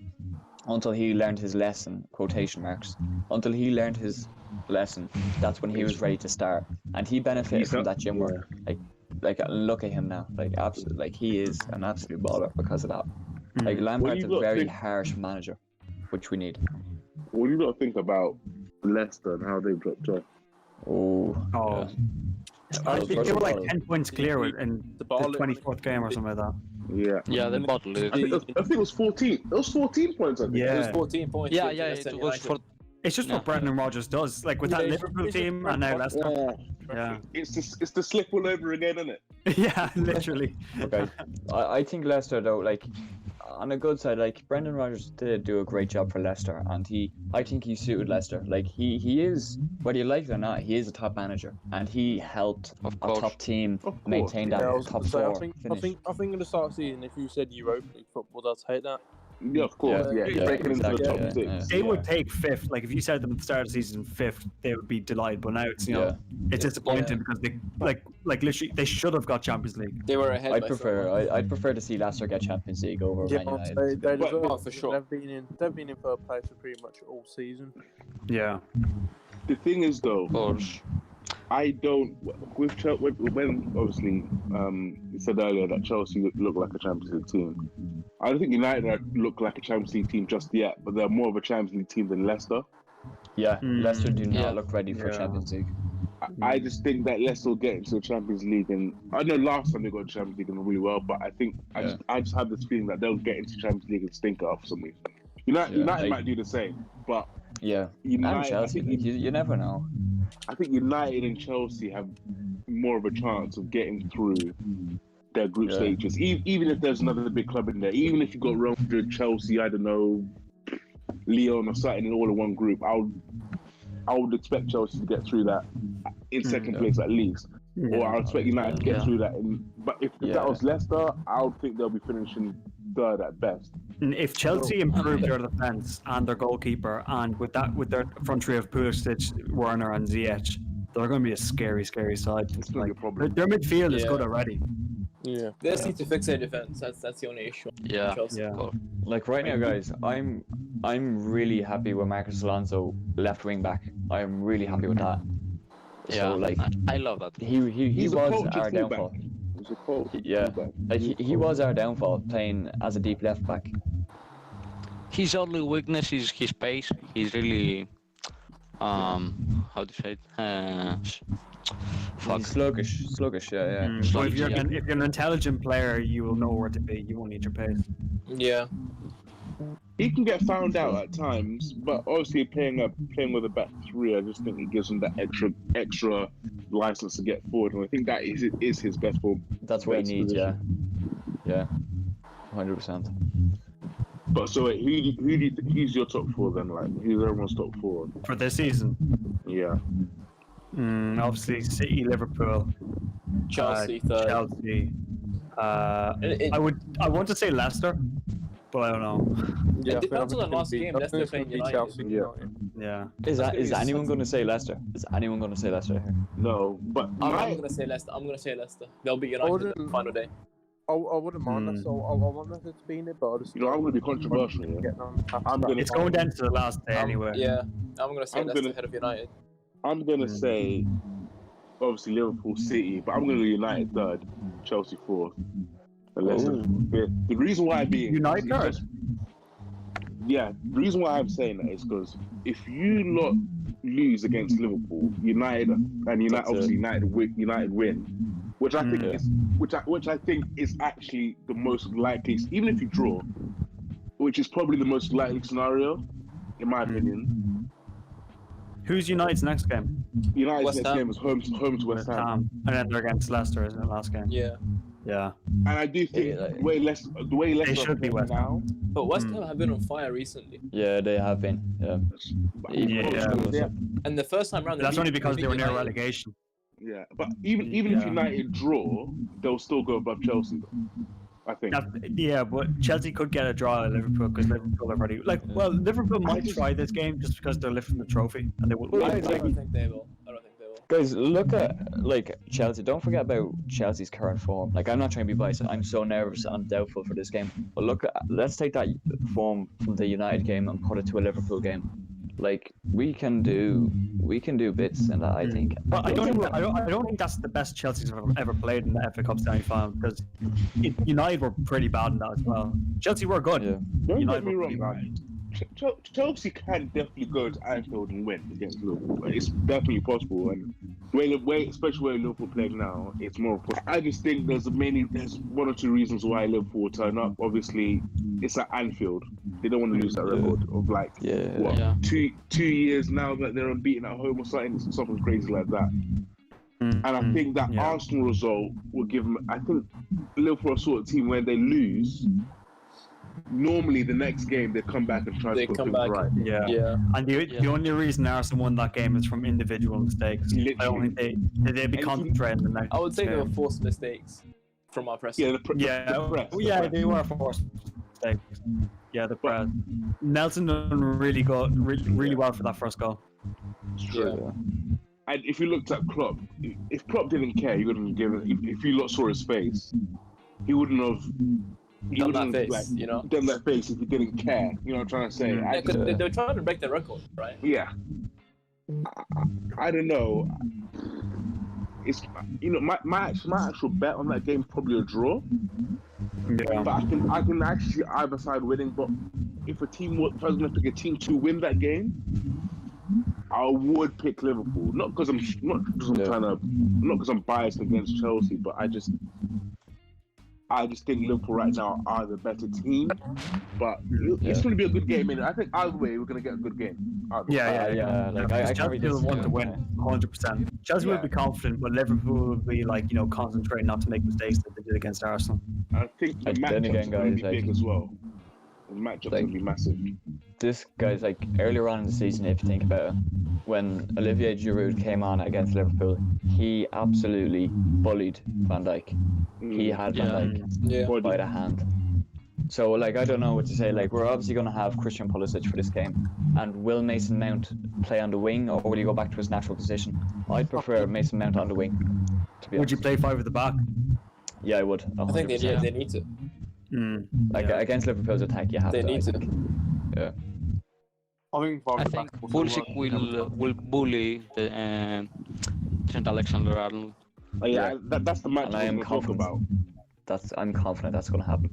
until he learned his lesson, quotation marks, until he learned his lesson. That's when he was ready to start, and he benefited from that gym work. Like look at him now, like absolutely, like he is an absolute baller because of that. Like Lampard's a very harsh manager, which we need. What do you not think about Leicester and how they've dropped off? Yeah. I think they were like 10 points clear in the 24th game or something like that. Yeah, they bottled it. I think it was 14. It was 14 points. I think. Yeah. It was 14 points. Yeah, it was for. It's just what Brendan Rodgers does, like with that Liverpool team and now Leicester. Yeah. It's the slip all over again, isn't it? Yeah, literally. Okay. I think Leicester though, like on a good side, like Brendan Rodgers did do a great job for Leicester, and I think he suited Leicester. Like he is, whether you like it or not, he is a top manager, and he helped a top team maintain that top four. I think in the start of the season, if you said Europa League football, I'd take that. Yeah, of course. Yeah. Breaking into the top six. They would take 5th. Like if you said them at the start of the season 5th, they would be delighted. But now it's it's disappointing because they like literally they should have got Champions League. They were ahead. I'd prefer to see Leicester get Champions League over Man United. They deserve for sure. They've been in third place for pretty much all season. Yeah. The thing is though, I don't. With when obviously you said earlier that Chelsea look like a Champions League team. I don't think United look like a Champions League team just yet, but they're more of a Champions League team than Leicester. Yeah, Leicester do not look ready for Champions League. I just think that Leicester will get into the Champions League, and I know last time they got to Champions League and really well, but I think I just have this feeling that they'll get into Champions League and stink it off for some reason. United might do the same, but United, and Chelsea, you never know. I think United and Chelsea have more of a chance of getting through their group stages, even if there's another big club in there. Even if you got Real Madrid, Chelsea, I don't know, Lyon or something in all in one group, I would expect Chelsea to get through that in second place at least, or I would expect United to get through that. But if that was Leicester, I would think they'll be finishing third at best. And if Chelsea improve their defense and their goalkeeper, and with their front three of Pulisic, Werner, and Ziyech, they're going to be a scary side. It's not a problem. Their midfield is good already. Yeah. They just need to fix their defense. That's the only issue. Yeah. Like right now, guys, I'm really happy with Marcus Alonso left wing back. I'm really happy with that. Yeah, so, like I love that. He was our downfall. He was our downfall playing as a deep left back. His only weakness is his pace. He's really how to say it? Sluggish, yeah. So if you're an intelligent player, you will know where to be. You won't need your pace. Yeah. He can get found out at times, but obviously playing with a back three, I just think it gives him that extra license to get forward, and I think that is his best form. That's what he needs, yeah, 100%. But so wait, who's your top four then? Like, who's everyone's top four for this season? Yeah. Obviously, City, Liverpool, Chelsea, third. Chelsea. I want to say Leicester, but I don't know. Yeah, it depends on the last game. Leicester playing United. Yeah. Is anyone going to say Leicester? Is anyone going to say Leicester here? No, but I'm going to say Leicester. They'll be United on the final day. I wouldn't mind that, so I want Leicester to be in it, but I just... I'm going to be controversial. It's going down to the last day anyway. Yeah, I'm going to say Leicester ahead of United. I'm going to say, obviously, Liverpool, City, but I'm going to go United third, Chelsea fourth, and Leicester fifth. The reason why I'm being... United third? Yeah, the reason why I'm saying that is because if you lot lose against Liverpool, United win, which I think is which I think is actually the most likely, even if you draw, which is probably the most likely scenario, in my opinion. Who's United's next game? United's next game is home to West Ham, and then they're against Leicester, isn't it? Last game. Yeah. And I do think the way Leicester should be West Ham. But West Ham have been on fire recently. Yeah, they have been. Yeah. And the first time round, that's only because they were near relegation. Yeah, but even if United draw, they'll still go above Chelsea, I think. But Chelsea could get a draw at Liverpool because Liverpool are already Liverpool might try this game just because they're lifting the trophy and they will. I don't think they will. Guys, look at Chelsea. Don't forget about Chelsea's current form. Like, I'm not trying to be biased. I'm so nervous and doubtful for this game. But let's take that form from the United game and put it to a Liverpool game. Like, we can do bits in that, I think. But I don't think that's the best Chelsea's ever played in the FA Cup semi-final because United were pretty bad in that as well. Chelsea were good. Yeah. Don't get me wrong. Chelsea can definitely go to Anfield and win against Liverpool. It's definitely possible, and especially where Liverpool play now, it's more possible. I just think there's one or two reasons why Liverpool will turn up. Obviously, it's at Anfield. They don't want to lose that record of 2 years now that they're unbeaten at home or something crazy like that. And I think that Arsenal result will give them. I think Liverpool are sort of team when they lose. Normally, the next game they come back and try to put things right. Yeah. And the only reason Arsenal won that game is from individual mistakes. Literally. I don't think they'd be concentrating the next. I would say they were forced mistakes from our press. They were forced mistakes. Yeah, the press. Nelson done really well for that first goal. True. And if you looked at Klopp, if Klopp didn't care, he wouldn't have given. If you lot saw his face, he wouldn't have. Done that face, done that face if he didn't care. You know what I'm trying to say? Yeah, because they're trying to break the record, right? Yeah. I don't know. It's my actual bet on that game is probably a draw. Yeah. But I can actually see either side winning. But if I was going to pick a team to win that game, I would pick Liverpool. Not because I'm biased against Chelsea, but I just think Liverpool right now are the better team, but it's going to be a good game. I think either way, we're going to get a good game. Like, Chelsea will want to win 100%. Chelsea will be confident, but Liverpool will be concentrating not to make mistakes that they did against Arsenal. I think the matchup will be big as well. The matchup will be massive. This guy's earlier on in the season, if you think about it, when Olivier Giroud came on against Liverpool, he absolutely bullied Van Dijk. He had Van Dijk by the hand. So, like, I don't know what to say. Like, we're obviously going to have Christian Pulisic for this game. And will Mason Mount play on the wing, or will he go back to his natural position? I'd prefer Mason Mount on the wing, to be honest. Would you play 5 at the back? Yeah, I would. 100%. I think they need to. Against Liverpool's attack, you have They to. need to. Yeah. I think Pulisic will bully Trent Alexander-Arnold. Oh, yeah, that's the match And I am confident about. I'm confident that's going to happen.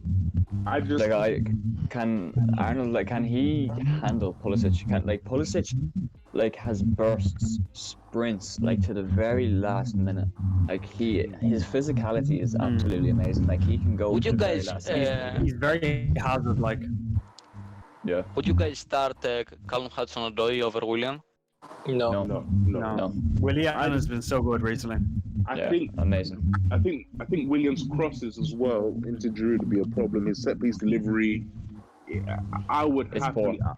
I just can he handle Pulisic? Pulisic has bursts, sprints to the very last minute. His physicality is absolutely amazing. He can go. Would you to the guys? very last He's very hazard-like. Yeah. Would you guys start Callum Hudson-Odoi over William? No. Willian has been so good recently. I think amazing. I think Williams' crosses as well into Giroud would be a problem. His set piece delivery, I would It's have poor. to.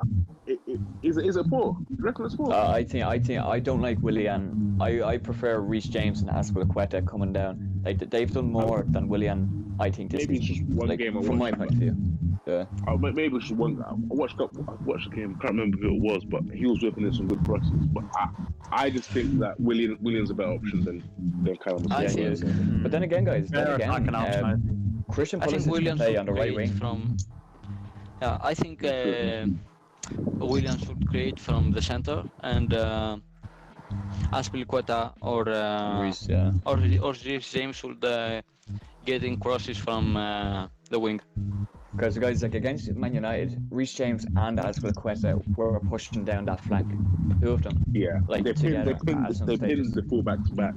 Is it poor? Do you reckon it's poor? I think I don't like Willian. I prefer Reece James and Azpilicueta coming down. They've done more than Willian. I think this Maybe season. it's just one game. From my point of view. Yeah. Maybe it's just one. I watched the game. Can't remember who it was, but he was whipping in some good crosses. But I just think that William's a better option than Callum. Yeah, he is. But then again, guys. Christian Pulisic can play on the right wing. I think William should create from the center, and Azpilicueta or Reece, or Reece James should get in crosses from the wing. Because guys, against Man United, Reece James and Azpilicueta were pushing down that flank. Two of them. Yeah. They pinned the full back to back.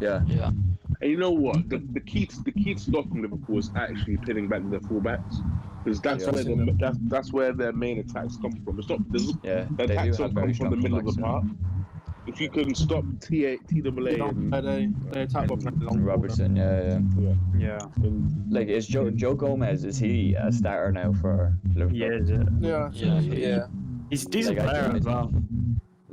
Yeah. Yeah. And you know what? The key to stopping Liverpool is actually pinning back the fullbacks, because that's where their main attacks come from. It's not the attacks don't come from the middle of the park. If you can stop TAA they attack Robertson, Yeah. is Joe Gomez? Is he a starter now for Liverpool? Yeah. He's a decent player as well.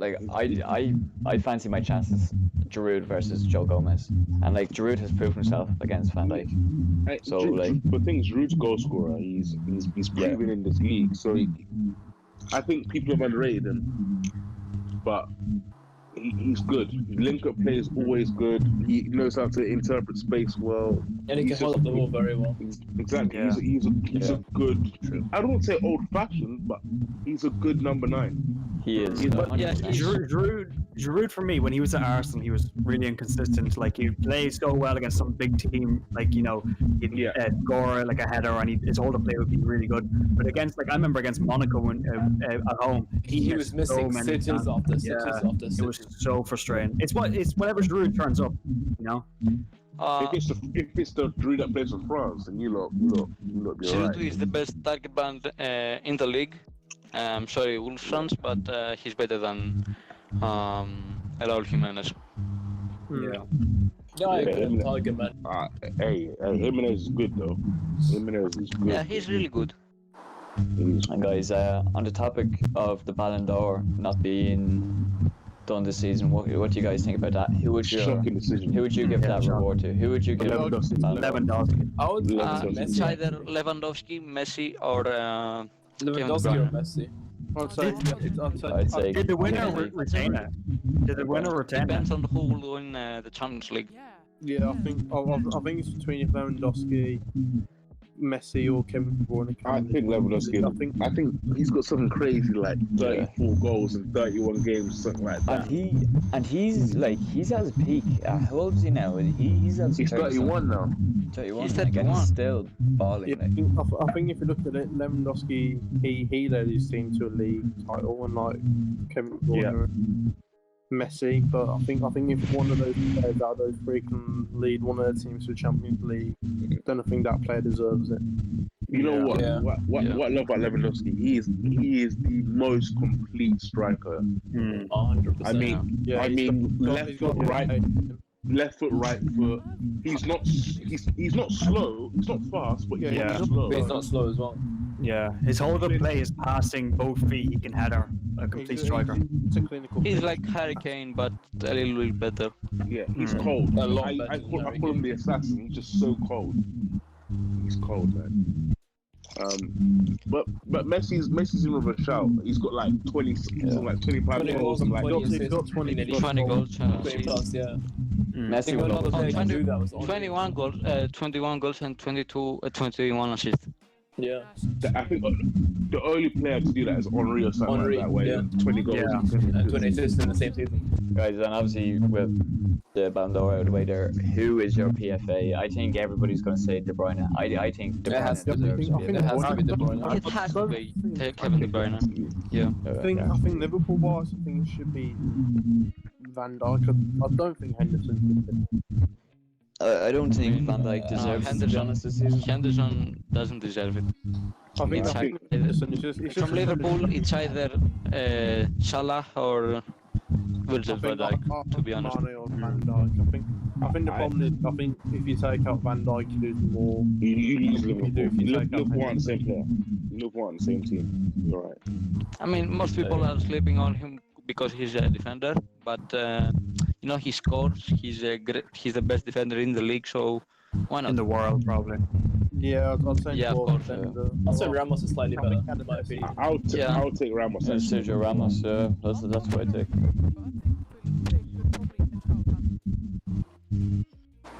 I fancy my chances. Giroud versus Joe Gomez, and Giroud has proved himself against Van Dijk. So but things Giroud's goal scorer, he's proven in this league. So I think people have underrated him, but he's good. Link-up play is always good. He knows how to interpret space well. And he can hold up the ball very well. Exactly. Yeah. He's a good. I don't want to say old-fashioned, but he's a good number 9. He is. Giroud for me, when he was at Arsenal, he was really inconsistent. He'd play so well against some big team, he'd score a header, and his hold up play would be really good. But against, I remember against Monaco at home, he was missing stitches after stitches. It was so frustrating. It's whatever Giroud turns up, if it's the Giroud that plays for France, then you look be alright. Giroud is the best target man in the league. Sorry, Wolves fans, but he's better than Raúl Jiménez. Yeah, I agree. Target man. Hey, Jiménez is good though. Jiménez is good. Yeah, he's really good. And guys, on the topic of the Ballon d'Or not being done this season, what do you guys think about that? Who would you give that reward to? Who would you give Lewandowski? I would It's either Lewandowski, Messi, or Lewandowski or Messi. I'd say Did the winner retain it? Depends on who will win the Champions League. Yeah, I think it's between Lewandowski, Messi, or Kevin De Bruyne. I think Lewandowski. I think he's got something crazy 34 goals in 31 games, something like that. And he's at his peak. How old is he now? He's 31 now. 31. He's 31. He's still balling. I think if you look at it, Lewandowski, he led his team to a league title, and Kevin De Bruyne, and Messi. But I think if one of those players out of those three can lead one of their teams to a Champions League, then I think that player deserves it. You know what? Yeah. What I love about Lewandowski, he is the most complete striker. 100%. I mean, left foot, right foot. He's not slow. He's not fast, but he's not slow. But he's not slow as well. Yeah, his hold up play is passing both feet. He can header, a complete striker. It's a clinical. He's like Harry Kane, but a little bit better. Yeah, he's cold. A lot I call him the assassin. He's just so cold. He's cold, man. But Messi's in with a shout. He's got like 25 goals. and He's got 20 goals. 20 plus, yeah. Messi Another was player can do that was 21 goals and 21 assists. Yeah. I think the only player to do that is Henry or something Henry, like that, where yeah. 20 goals. And 20 assists in the same season. guys, and obviously with the Ballon d'Or out of the way there, who is your PFA? I think everybody's going to say De Bruyne. I think De Bruyne deserves It has to be De Bruyne. It has to be Kevin De Bruyne. Yeah. I think Liverpool-wise, I think it should be Van Dijk. I don't think Henderson should be. I don't think Van Dijk deserves it, to be honest, this season. Henderson doesn't deserve it. I think Henderson is just From Liverpool, it's either Salah or Virgil van Dijk, to be honest. Mane or Van Dijk. I think the problem is, I think if you take out Van Dijk, you lose more. You lose Liverpool. Liverpool Liverpool the same player. Liverpool on the same team. You're right. I mean, most people are sleeping on him because he's a defender, but you know, he scores. He's the best defender in the league, so why not? In the world, probably. Yeah, I'd say Yeah, of course. I'd say Ramos is slightly better, in my opinion. I'll take Ramos. And Sergio Ramos, that's what I take.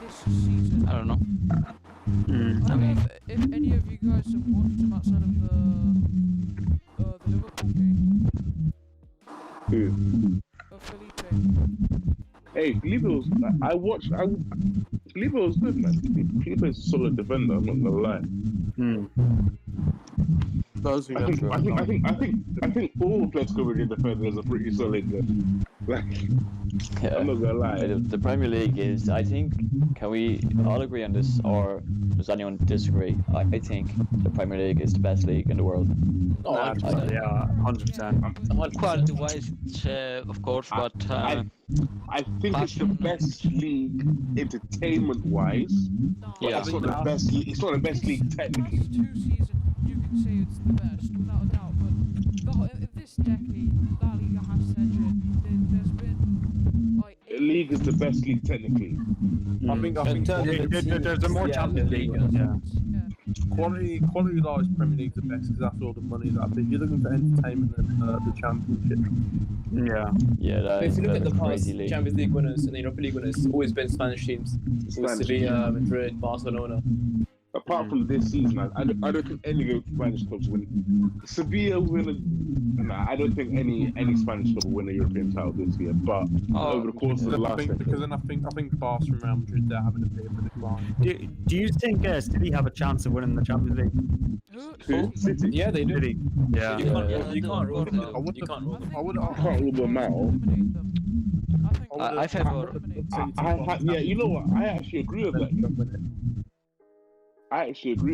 This season. I don't know. I don't know if any of you guys have watched him outside of the Liverpool game. Who? Felipe. Hey, Felipe was. Felipe was good, man. Felipe is a solid defender. I'm not gonna lie. I think all players covering defenders are pretty solid. Like, Yeah. I'm not gonna lie. The Premier League is, I think, can we all agree on this, or does anyone disagree? I think the Premier League is the best league in the world. Oh, 100%. Yeah, 100%. Quality-wise, of course, but I think it's the best league entertainment-wise. Yeah. It's not the best. It's not the best league technically. Last 2 seasons, you can say it's the best, without a doubt, but this decade, La Liga has said it. There's been like The league is the best league technically. I think There's a more Champions League. Yeah. quality-wise, Premier League's the best because that's all the money's up. If you're looking for entertainment, then the Championship. Yeah. Yeah, But that's if you look at the past crazy league. Champions League winners and the Europa League winners, it's always been Spanish teams. With Sevilla, Madrid, Barcelona. Apart from this season, I don't think any of the Spanish clubs win. Sevilla win. Nah, I don't think any Spanish club will win a European title this year. But over the course of the last decade, Because then I think Barca and Real Madrid, they're having a bit of a decline. Do you think City have a chance of winning the Champions League? who? City. Yeah, they do. City. Yeah. You can't rule them I out. wouldn't You can't rule them out. I can't rule them out. I favor. Yeah, you know what? I actually agree with that. I think For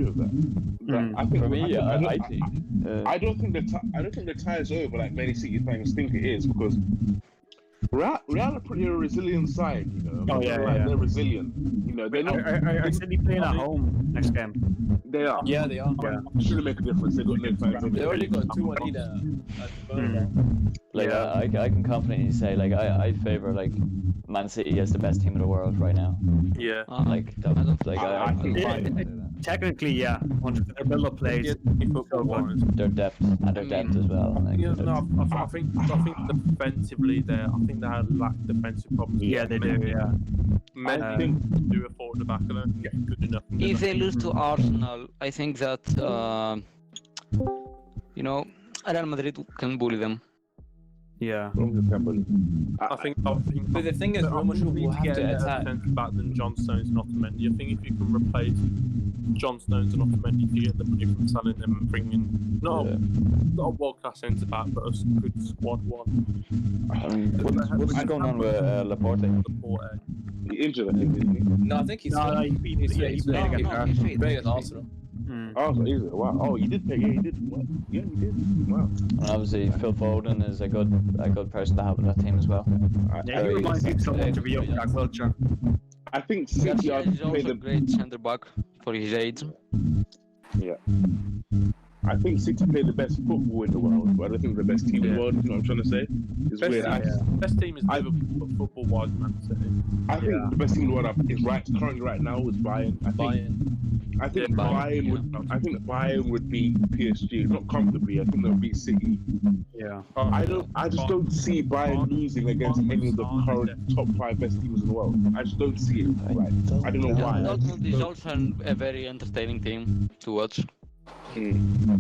me, I think. I don't think the tie is over like many City fans think it is, because Real are pretty a resilient side, you know. Oh, yeah. They're resilient. You know, they're not. Are City playing at home next game? They are. Yeah, they are. Yeah. Shouldn't make a difference. They got no fans. They already got 2-1 lead at the moment. Like, I can confidently say, like, I favor, like, Man City as the best team in the world right now. Yeah. Like, I think Technically, yeah. Their build-up plays. their depth as well. Like, Yeah, no, I think defensively I think they had lack defensive problems. Yeah, they do. Yeah. Mendy do a forward at the back. I don't think it's good enough. If they lose to Arsenal, I think that you know, Real Madrid can bully them. Yeah. I think. But the thing is, Real Madrid will have to attack. Back than John Stones and Otamendi. I think if you can replace John Stones and Otamendi, you get the money from selling them and bringing not a world-class centre back, but a good squad one. What's going on with Laporte? He injured, I think, isn't he? No, I think he's He's playing against Arsenal. Oh, so easy. Wow. Oh, you did play. Yeah, you did. What? Yeah, you did. Wow. And obviously, Phil Foden is a good person to have in that team as well. Yeah, he reminds me of someone to be up in that culture. I think City are He's also a great centre back for his age. Yeah. I think City play the best football in the world, but I don't think the best team in the world. You know what I'm trying to say? It's weird. Best team is Liverpool, football-wise, Man City. I think the best team in the world is currently right now is Bayern. I I think Bayern would beat PSG, not comfortably. I think they'll beat City. Yeah. I just don't see Bayern losing against any of the current top 5 best teams in the world. I just don't see it. Like, I don't know why. Dortmund is also a very entertaining team to watch. You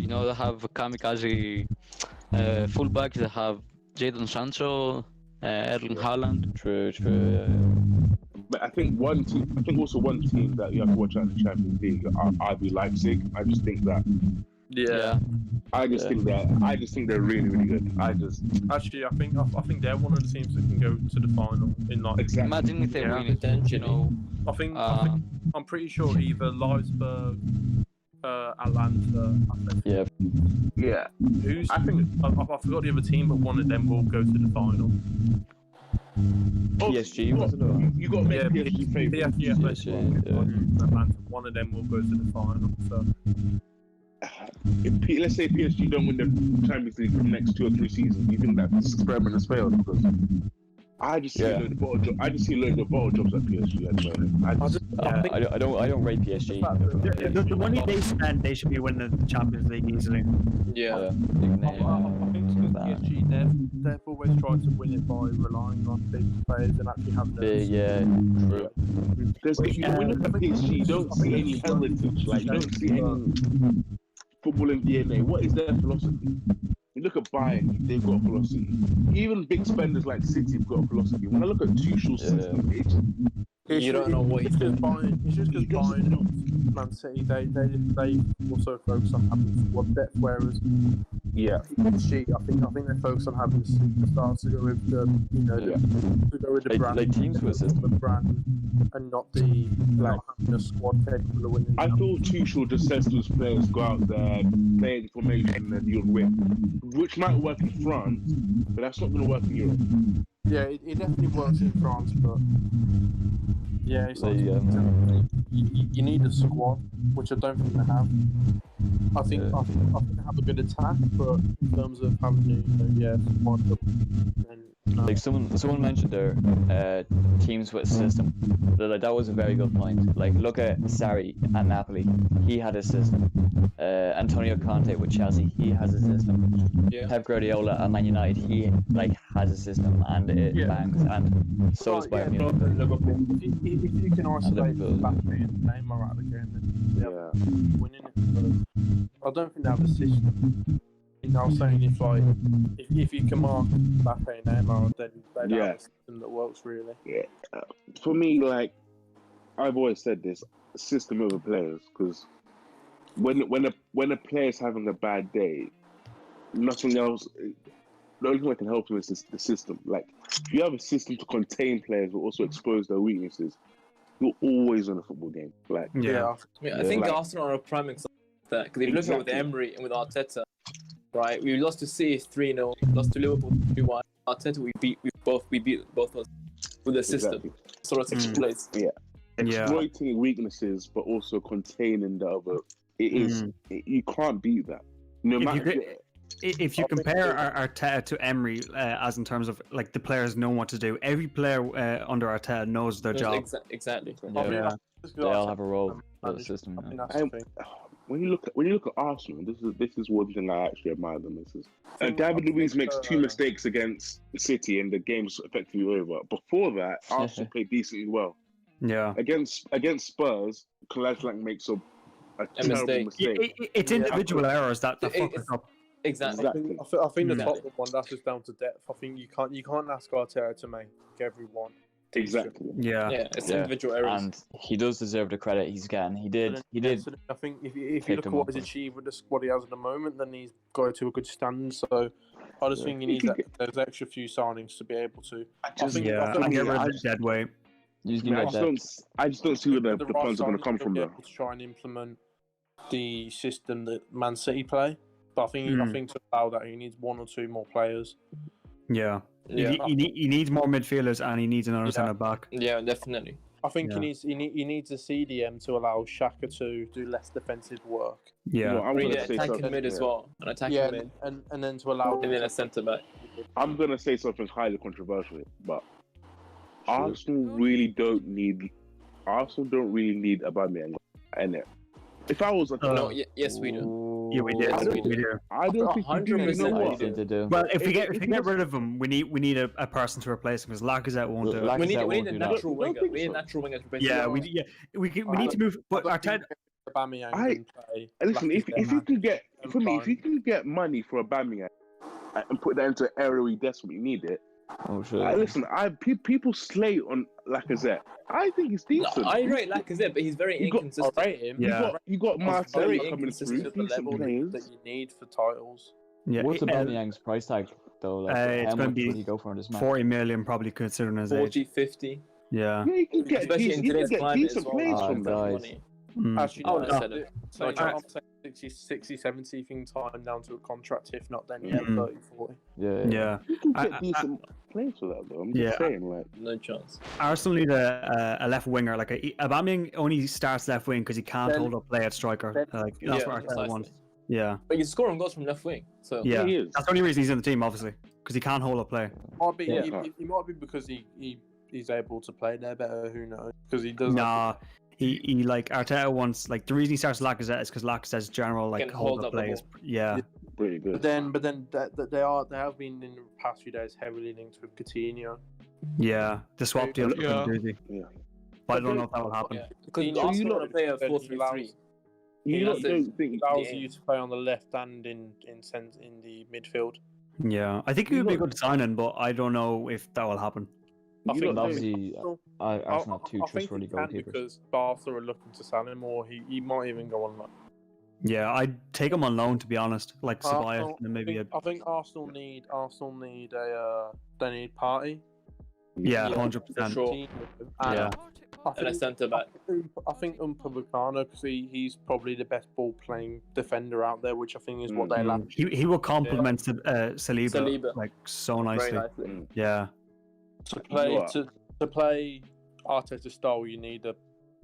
know, they have Kamikaze fullbacks. They have Jadon Sancho, Erling Haaland. True. But I think one team that you have to watch out in the Champions League are RB Leipzig. I just think that. Yeah. I just think they're really, really good. Actually, I think they're one of the teams that can go to the final in like. Exactly. Imagine if they win it, you know. I'm pretty sure either Leipzig, Atlanta. Yeah. I forgot the other team, but one of them will go to the final. PSG, wasn't it? You got to make PSG favourite. Atlanta, one of them will go to the final. So. Let's say PSG don't win the Champions League for the next 2 or 3 seasons. Do you think that this experiment has failed? Because I just see a load of bottle jobs at PSG at the moment. I don't rate PSG. The money they spend, they should be winning the Champions League easily. Yeah. I think it's because PSG, they've always tried to win it by relying on big players and actually have those. True. When you look at PSG, you don't see any heritage. Like, you don't see any footballing DNA. What is their philosophy? You look at Bayern, they've got a philosophy. Even big spenders like City have got a philosophy. When I look at Tuchel's system, you don't know what he's doing. It's just because Bayern and Man City, they also focus on having squad depth, whereas PSG, I think they focus on having superstars to go with the brand, like teams with the brand, and not having a squad capable of winning. I feel Tuchel just says to his players, go out there, play the formation, and you'll win. Which might work in France, but that's not going to work in Europe. Yeah, it definitely works in France, but yeah, it's like you need a squad, which I don't think they have. I think they have a good attack, but in terms of having squad, like someone mentioned there, teams with a system. That was a very good point. Like, look at Sarri at Napoli, he had a system. Antonio Conte with Chelsea, he has a system. Pep Guardiola at Man United, he has a system, and it bangs. And so does Bayern Munich. If you can isolate Mbappe and Neymar out of the game, then winning it. I don't think they have a system. I was saying if you can mark Mbappe and Neymar, then they have a system that works really. Yeah. For me, like I've always said this, system over players, because when a player's having a bad day, nothing else. The only thing that can help them is the system. Like, if you have a system to contain players but also expose their weaknesses, you're always in a football game. Like, I think Arsenal are a prime example of that, because if you look at with Emery and with Arteta, right? We lost to City 3-0, lost to Liverpool 3-1. Arteta, we beat both of us with the system. Sort of takes place. Exploiting weaknesses but also containing the other. You can't beat that. If you compare Arteta to Emery, as in terms of like the players know what to do, every player under Arteta knows their job. Exactly. They all have a role for the system. When you look at Arsenal, this is one thing I actually admire them. David Luiz makes 2 mistakes against City, and the game's effectively over. Before that, Arsenal played decently well. Yeah. Against Spurs, Kolasinac makes a terrible mistake. It's individual errors that fuck us up. Exactly. I think the top one, that's just down to depth. I think you can't ask Arteta to make everyone. Exactly. Yeah, it's individual errors. And he does deserve the credit he's getting. He did. So I think if you look at what he's achieved with the squad he has at the moment, then he's got to a good stand. So I just think he needs those extra few signings to be able to. I get rid of the dead weight. I just don't see where the funds are going to come from, though. To try and implement the system that Man City play. But I think to allow that, he needs 1 or 2 more players. Yeah. He needs more midfielders, and he needs another centre back. Yeah, definitely. I think he needs a CDM to allow Xhaka to do less defensive work. Yeah, attacking mid as well, and attacking mid, and then to allow. And then a centre back. I'm gonna say something highly controversial, but Arsenal don't really need Aubameyang in it. If I was like, No, yes, we do. Yeah, we did. We do. I don't think we do. You know 100% what? Well, if we get rid of him, we need a person to replace him because Lacazette won't do it. We need Lacazette a won't do that. natural winger. think We need a so. natural winger to replace Yeah, him. we need to move. But Arteta, Aubameyang I- can play. Listen, if Lacazette, you could get I'm for me, if fine. you can get money for Aubameyang and put that into an area where you desperately need it. Oh shit. Listen, people slate on Lacazette. I think he's No, decent. I rate Lacazette, but he's very You got- inconsistent. I rate him. Yeah. You got Very Marcelo coming inconsistent through, at the decent level players. that you need for titles. yeah, What's Aubameyang's price tag though? Like, it's how gonna much be would he go for in this match? 40 million probably considering his 40, age. 50. Yeah. Yeah, you can get Especially decent, in you can today's get climate decent as well. players Ah, from that. guys. Money. Mm. Actually, I no, would have said it. So No I'm chance. saying 60, 70 if you can tie him down to a contract. If not, then Mhm. 30, 40. Yeah. Yeah. You can I- get decent players for that though. I'm just Yeah. saying, like, No chance. Arsenal need a left winger. Like Aubameyang only starts left wing because he can't Ben- hold up play at striker. Ben- Like Yeah, that's what Arteta precisely. wants. Yeah. But he's scoring goals from left wing. So Yeah. he is. That's the only reason he's in the team, obviously, because he can't hold up play. Might be, Yeah. he might be because he's able to play there better. Who knows? Because he does. Nah. He like Arteta wants like the reason he starts Lacazette is because Lacazette's general like Can hold hold up up the play is ball. yeah. Pretty good. But then they have been in the past few days heavily linked with Coutinho. Yeah. The swap deal Yeah. doozy. Yeah. But I don't know if that will happen. yeah, because So Arsenal you want to play a lot- 4-3-3. You Yeah, lot that's it. don't think Allows Yeah. you to play on the left and in the midfield. Yeah. I think it would be a good signing, but I don't know if that will happen. I you think lot Obviously, Arsenal have two I think trustworthy he can goalkeepers. because Barca are looking to sell him, or he might even go on loan. Yeah, I'd take him on loan to be honest. Like Ceballos Arsenal- and maybe a I think Arsenal need a they need Party. yeah, Yeah, 100%. for sure. And Yeah. I And a think, centre back. I think Upamecano because he's probably the best ball playing defender out there, which I think is what they lack. He will complement Saliba, Saliba. like so Very nicely. nicely. Yeah. To play Arteta style, you need a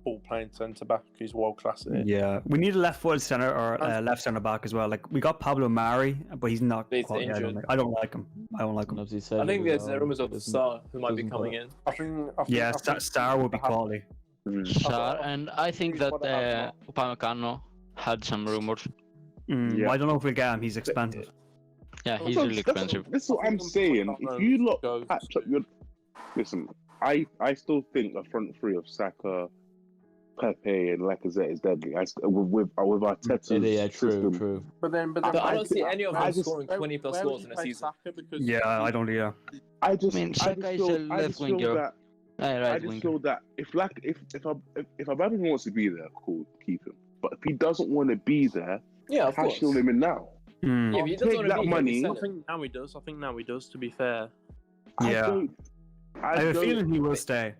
ball playing centre back who's world class at it. Yeah. We need a left footed centre or left centre back as well. Like we got Pablo Mari, but he's not He's quite, injured. I don't like him. I don't like him. Obviously said I think it as there's well, rumours of doesn't- Sarr who might be doesn't coming put- in. I think Yeah, I think Star would be quality. Sure, and I think that Upamecano had some rumors. Well, I don't know if we'll get him. He's expensive. Yeah, he's really expensive. That's what I'm saying. If you lot patch up your, listen, I still think a front three of Saka, Pepe, and Lacazette is deadly. With Arteta's Yeah, true, system. true. But But I don't see any of them I just- scoring 20 plus goals in a season. Yeah, I don't. Yeah. I just, I mean, I just Saka is feel, a I left just feel winger. that. I Right just winger. feel that if Aubameyang wants to be there, cool, keep him. But if he doesn't want to be there, Yeah, of course. cash him in now. Yeah, if he doesn't Take want to that be money. here, I sell him. think now he does. I think now he does. To be fair, Yeah. I have a don't- feeling he will stay.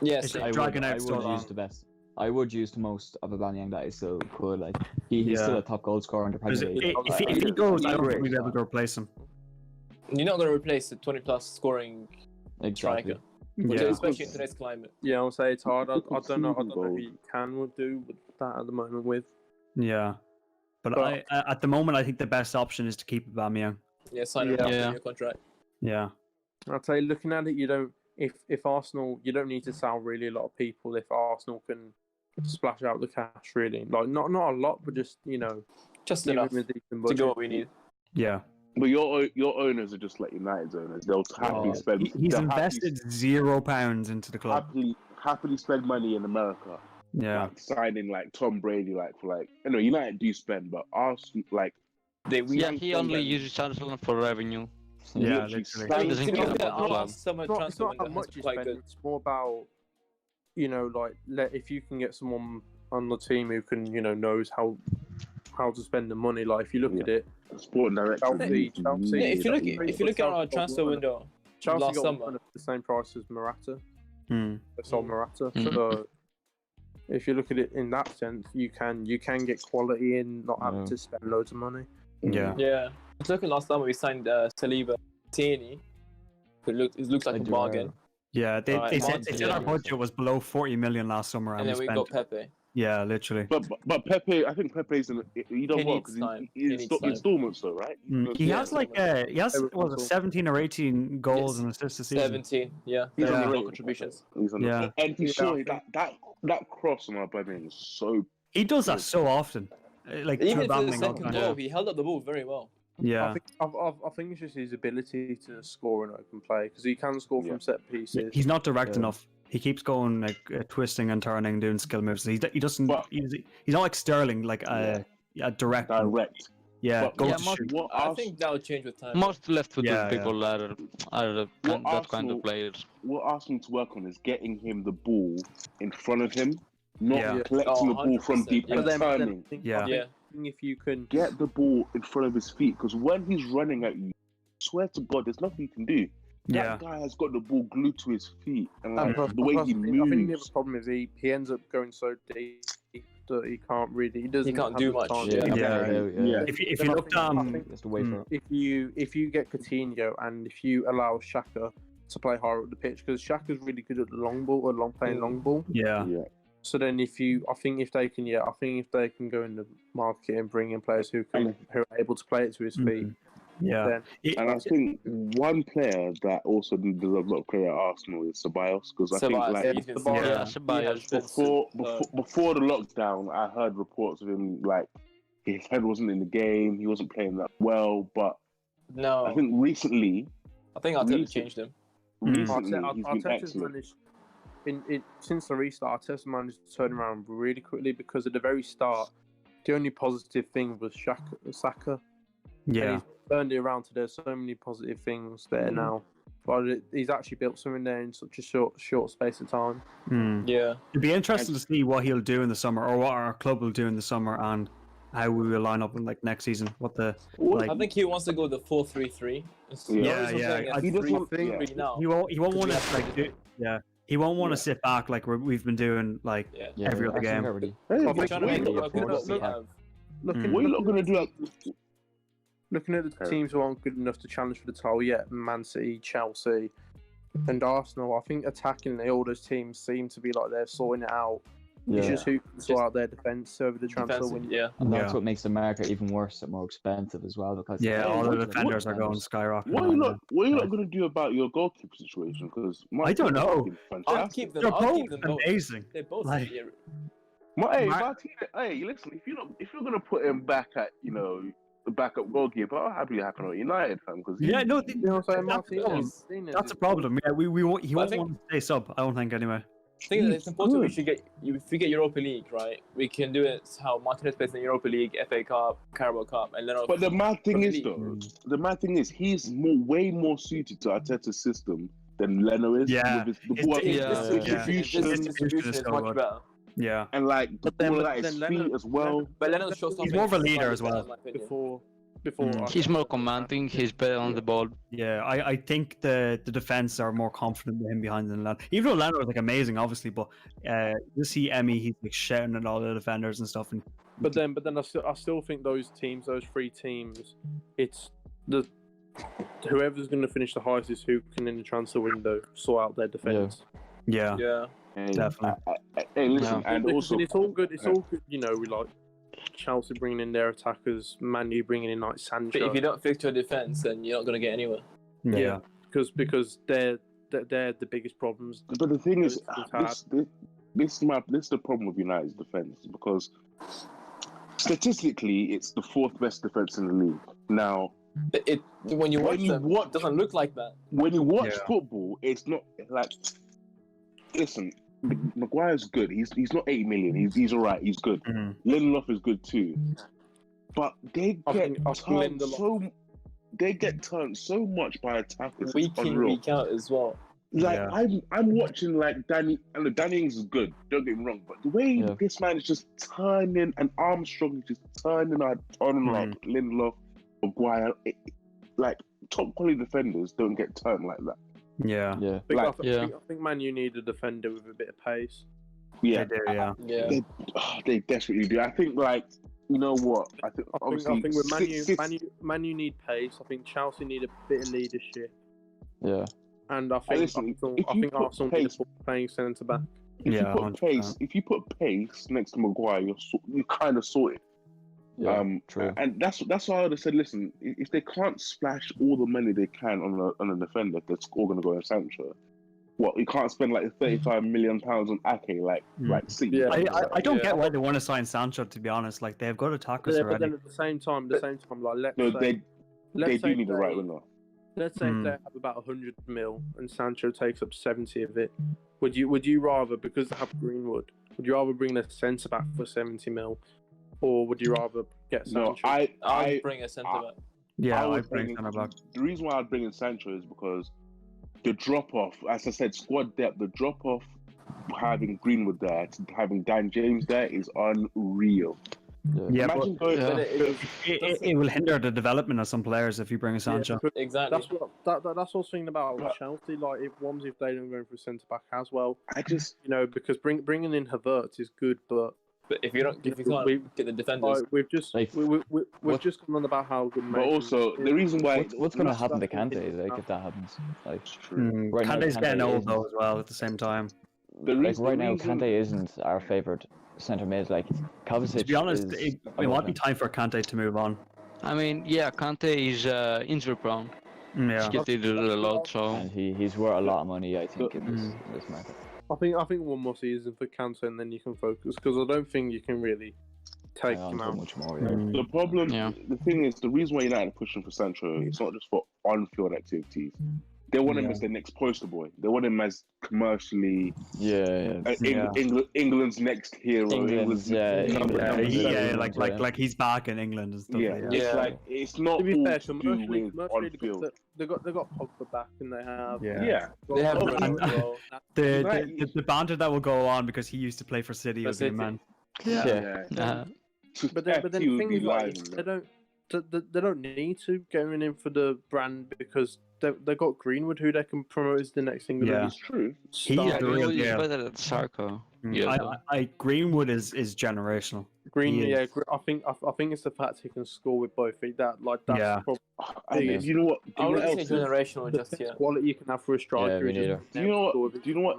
Yes, It's yeah. like I dragging would, out I so would long. use the best. I would use the most of Aubameyang that is still good. Like he's still Yeah. a top goal scorer in the Because Premier League. if he goes, I don't think we'll be able to replace him. You're not going to replace the 20 plus scoring Exactly. striker, Yeah. especially in today's climate. yeah, I'll say it's hard. I don't know. I Season don't know goal. who you can do with that at the moment. With Yeah. But But- at the moment, I think the best option is to keep Aubameyang. Yeah, sign him Yeah. up Yeah. in your contract. Yeah. I'd say looking at it, you don't. If Arsenal, you don't need to sell really a lot of people. If Arsenal can splash out the cash, really, like not a lot, but just Just give enough him a to decent do budget. what we need. Yeah. But your owners are just like United's owners. They'll happily Oh, spend. He's they'll invested £0 into the club. happily spend money in America. Yeah. Like signing like Tom Brady, United do spend, but Arsenal Yeah, he only uses Arsenal for revenue. Yeah, literally literally. He sign- doesn't To be care fair, about the our club. summer It's not transfer how window has much been you quite spend. good. It's more about if you can get someone on the team who can knows how to spend the money. Like if you look at it, Sporting director. Chelsea- Chelsea- Yeah, if you look at our Chelsea transfer got window Chelsea last got summer, one at the same price as Morata. Hmm. They sold Morata. Mm. So if you look at it in that sense, you can get quality in not having Yeah. to spend loads of money. Yeah. yeah. I was looking last summer, we signed Saliba, Tierney, who looks like a bargain, Yeah. They Alright, said our budget was below 40 million last summer, and then we got Pepe. Yeah, literally. But Pepe, I think Pepe's in. He don't He work needs because time. he's He needs time. installments though, right? He Yeah, has like he has what was it, 17 or 18 goals and assists a season. 17, yeah. He's Yeah. on the Goal rate. contributions. He's on Yeah. and he's showing that cross on our Aubameyang is so He does that so often. Like Even for the battling all the second time. goal, he held up the ball very well. Yeah. I think it's just his ability to score an open play because he can score from set pieces. He's not direct enough. He keeps going like twisting and turning, doing skill moves. He doesn't. He's not like Sterling, like a direct. Yeah, I think that'll change with time. Most left-footed people are that kind of players. What Arsenal need to work on is getting him the ball in front of him, not collecting the ball from deep and turning. If you can get the ball in front of his feet, because when he's running at you, I swear to God, there's nothing you can do. That guy has got the ball glued to his feet, and like, the way he moves. I think the other problem is he ends up going so deep that he can't really. He can't do much. If you look at if you get Coutinho and if you allow Xhaka to play higher up the pitch, because Xhaka's really good at the long ball or playing long ball. Yeah. So then, if they can go in the market and bring in players who are able to play it to his feet. Yeah, and I think one player that also deserves a lot of credit at Arsenal is Ceballos, because I think before the lockdown, I heard reports of him like his head wasn't in the game, he wasn't playing that well, but I think recently, Arteta changed him. Recently, he's been excellent. Since the restart, Arteta managed to turn around really quickly because at the very start, the only positive thing was Saka. Yeah. He's turned it around to there's so many positive things there now. But he's actually built something there in such a short space of time. Yeah. It'd be interesting to see what he'll do in the summer, or what our club will do in the summer, and how we will line up in like next season. I think he wants to go the 4-3-3. He won't want to like do. Yeah. He won't want to sit back like we've been doing like every other game. Looking at the teams who aren't good enough to challenge for the title yet, Man City, Chelsea, and Arsenal, I think attacking all those teams seem to be like they're sorting it out. It's just who can sort out their defence over the transfer window. And that's what makes the market even worse and more expensive as well. Because all the defenders are going skyrocketing. What are you not going to do about your goalkeeper situation? Because I don't know. I'll keep them. They're both amazing. They're both listen, if you're going to put him back at the backup goalkeeper, I'll happily happen at United, fam. That's a problem. Yeah, he won't want to stay sub. I don't think anyway. I think that it's important if we get Europa League, right? We can do it how Martinez plays in Europa League, FA Cup, Carabao Cup, and then. But the mad thing is, he's way more suited to Arteta's system than Leno is. Yeah, with his distribution is much better. Yeah, and like the ball at his feet as well. But Leno's shows he's more of a leader as well. Before he's more commanding. He's better on the ball. Yeah, I think the defense are more confident with him behind than Leno. Even though Leno is like amazing, obviously, but you see Emmy, he's like shouting at all the defenders and stuff. But then I still think those three teams, it's whoever's going to finish the highest is who can in the transfer window sort out their defense. Yeah. Definitely. Hey, listen, and also it's all good. It's all good. We like Chelsea bringing in their attackers, Man U bringing in like Sancho. But if you don't fix your defense, then you're not going to get anywhere. Yeah. Because they're the biggest problems. But the thing is, this is the problem with United's defense, because statistically, it's the fourth best defense in the league. Now, when you watch it doesn't look like that. When you watch football, it's not like. Listen, Maguire's good. He's not 80 million. He's all right. He's good. Lindelof is good too. But they get turned so much by attackers. Week in, week out as well. Like I'm watching like Danny. And Danny Ings is good. Don't get me wrong, but the way this man is just turning, and Armstrong is just turning on like Lindelof, Maguire, like top quality defenders don't get turned like that. Yeah. I think Man U need a defender with a bit of pace. Yeah, they do. They desperately do. I think, like, you know what? I think with Man U need pace. I think Chelsea need a bit of leadership. Yeah. And I think Arsenal need a playing centre back. If you put pace next to Maguire, you kind of sorted. Yeah, true. And that's why I would have said, listen, if they can't splash all the money they can on a defender, that's all going to go on Sancho. what, you can't spend like £35 million on Ake like City. Yeah. I don't get why they want to sign Sancho. To be honest, like they've got attackers But already. then at the same time, like let's No, say, they do need a right winger. Let's say they have about 100 mil and Sancho takes up 70 of it. Would you rather, because they have Greenwood, would you rather bring a centre back for 70 mil, or would you rather get Sancho? No, I'd bring a centre back. Yeah, I I'd bring centre back. The reason why I'd bring in Sancho is because the drop off, as I said, squad depth, the drop off having Greenwood there to having Dan James there is unreal. Yeah, Imagine but going, it will hinder the development of some players if you bring a Sancho. Exactly. That's what I was thinking about Chelsea. Like if they don't go for centre back as well, because bringing in Havertz is good, but if you can't get the defenders, we've just gone on about how good. But also the reason why what's going to happen to Kante, like if that happens, like right Kante's getting old though as well at the same time. Right now, Kante isn't our favoured centre mid. Like Kovacic. To be honest, it might be time for Kante to move on. I mean, yeah, Kante is injury prone. Yeah, He gets injured a lot, so and he's worth a lot of money, I think, in this market. I think one more season for Kante, and then you can focus, because I don't think you can really take him out much more. The problem, the thing is, the reason why United are pushing for Sancho, it's not just for on-field activities. They want him as their next poster boy. They want him as commercially, England's next hero. Like he's back in England and stuff. It's like it's not. To be all fair, to do commercially, with on-field. they got Pogba back, and they have they have the banter that will go on because he used to play for City will be man. But then the thing is, like, they don't need to going in for the brand because they got Greenwood, who they can promote as the next thing. Yeah, it's true. He is the real deal. better than Sarko. Greenwood is generational. I think it's the fact he can score with both feet. That's you know what? I wouldn't say generational just yet. Quality you can have for a striker. Do you know what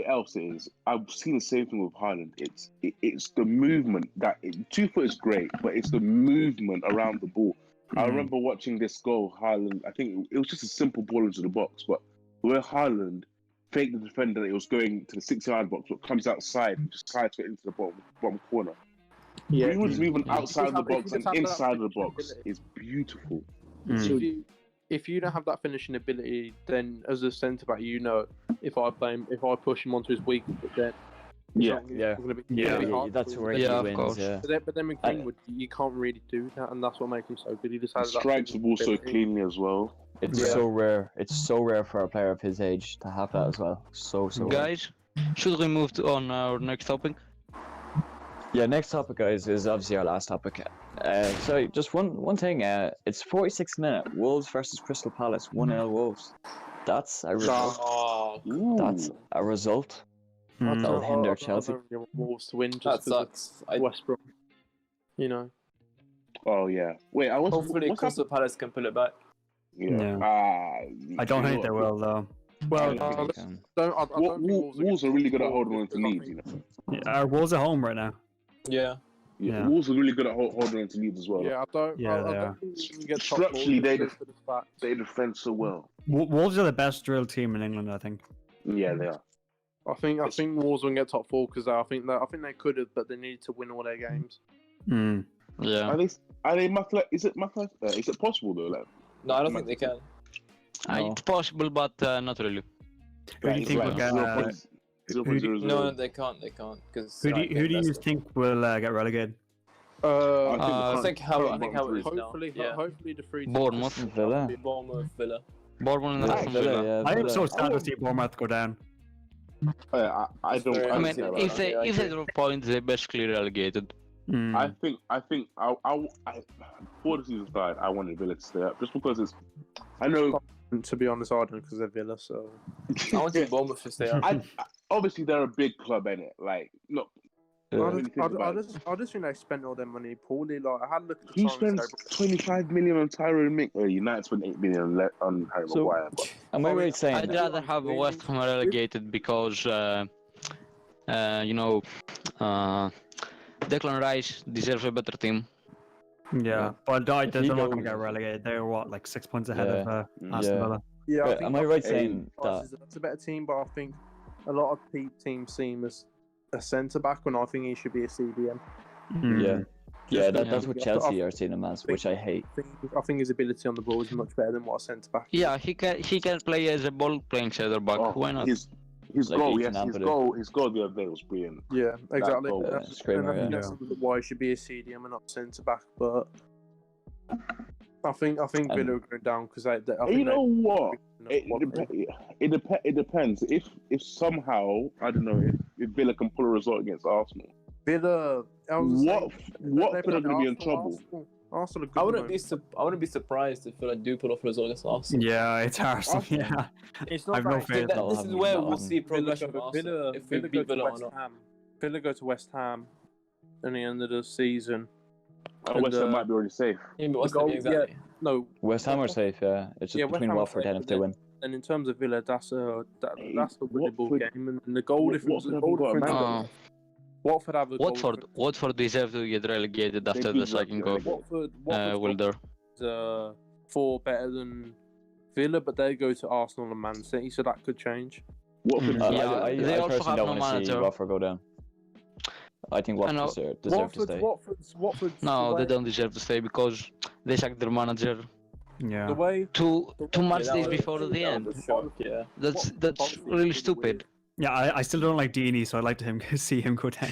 else it is? I've seen the same thing with Haaland. It's the movement that 2 foot is great, but it's the movement around the ball. I remember watching this goal, Haaland. I think it was just a simple ball into the box, but where Haaland faked the defender that it was going to the 6-yard box, but comes outside and just slides it into the bottom corner. Yeah, Greenwood's moving outside the box and inside the box is beautiful. So if you don't have that finishing ability, then as a centre back, if I push him onto his weak foot, then that's where he wins. But then with Greenwood, you can't really do that, and that's what makes him so good. He decided strikes the ball so cleanly as well. It's so rare. It's so rare for a player of his age to have that as well. So guys, should we move on our next topic? Yeah, next topic, guys, is obviously our last topic. So just one thing. It's 46th minute. Wolves versus Crystal Palace. 1-0 Wolves. That's a result. That's a result. That'll hinder Chelsea. Wolves to win. That sucks. West Brom. Oh yeah. Wait, hopefully Crystal Palace can pull it back. I don't think they will though. Well, Wolves are really good at holding on to leads. Are Wolves at home right now? Yeah. Wolves are really good at holding on to leads as well. Yeah, I don't think you can get structurally they defend so well. Wolves are the best drilled team in England, I think. Yeah, they are. I think Wolves will get top 4 because I think they could have, but they needed to win all their games. Yeah. Are they Is it possible though? Like, no, I don't think they can. It's possible, but not really. Who do you think will get? No, they can't. Who do you think will get relegated? I think how it is now. Hopefully the 3 Bournemouth, Villa. Bournemouth and Aston Villa. I am so sad to see Bournemouth go down. I don't. I mean, if they drop points, they're basically relegated. I think before the season started, I wanted Villa to stay up just because I know. To be honest, I don't because they're Villa, so I wanted Bournemouth to stay up. Obviously, they're a big club, innit? Like, look. I just think they spent all their money poorly. Like, I had a look at the Who spent 25 million on Tyrone Mink? United spent 8 million on Harry Maguire. Am I right saying I'd rather have West Ham relegated because, Declan Rice deserves a better team. Yeah, but they're not going to get relegated. They're like 6 points ahead of Aston Villa. Yeah, But am I right saying that's that? a better team, but I think a lot of teams see him as a centre back when I think he should be a CDM. That's what Chelsea are seeing him as, which I hate. I think his ability on the ball is much better than what a centre back. Yeah, he can play as a ball playing centre back. Why not? His goal the other day was brilliant. Yeah, exactly. Goal, I think that's why he should be a CDM and not centre back. But I think Villa are going down because I think you know what? It depends. If somehow I don't know if Villa can pull a result against Arsenal. Villa, what Villa going to be in trouble? Arsenal I wouldn't be surprised if Villa do pull off a result against Arsenal. Yeah, it's Arsenal. Yeah, it's not. I've no faith. This is where we'll see progression from Arsenal if we beat Villa or not. Villa go to West Ham at the end of the season. West Ham might be already safe. Yeah, but West Ham, exactly. Yeah, no, West Ham are safe. Yeah, it's just between Watford and if they win. And in terms of Villa, that's a winnable game, and the goal difference. Watford have a goal. Watford deserve to get relegated after the second goal. Wilder. Four better than Villa, but they go to Arsenal and Man City, so that could change. Watford. They I also personally have don't no want to see manager. Watford go down. I think Watford deserve to stay. Watford's No, they don't deserve to stay because they sacked their manager. Yeah. The way Two match days before the end. Yeah. That's really stupid. Yeah, I still don't like Deeney, so I'd like to see him go down.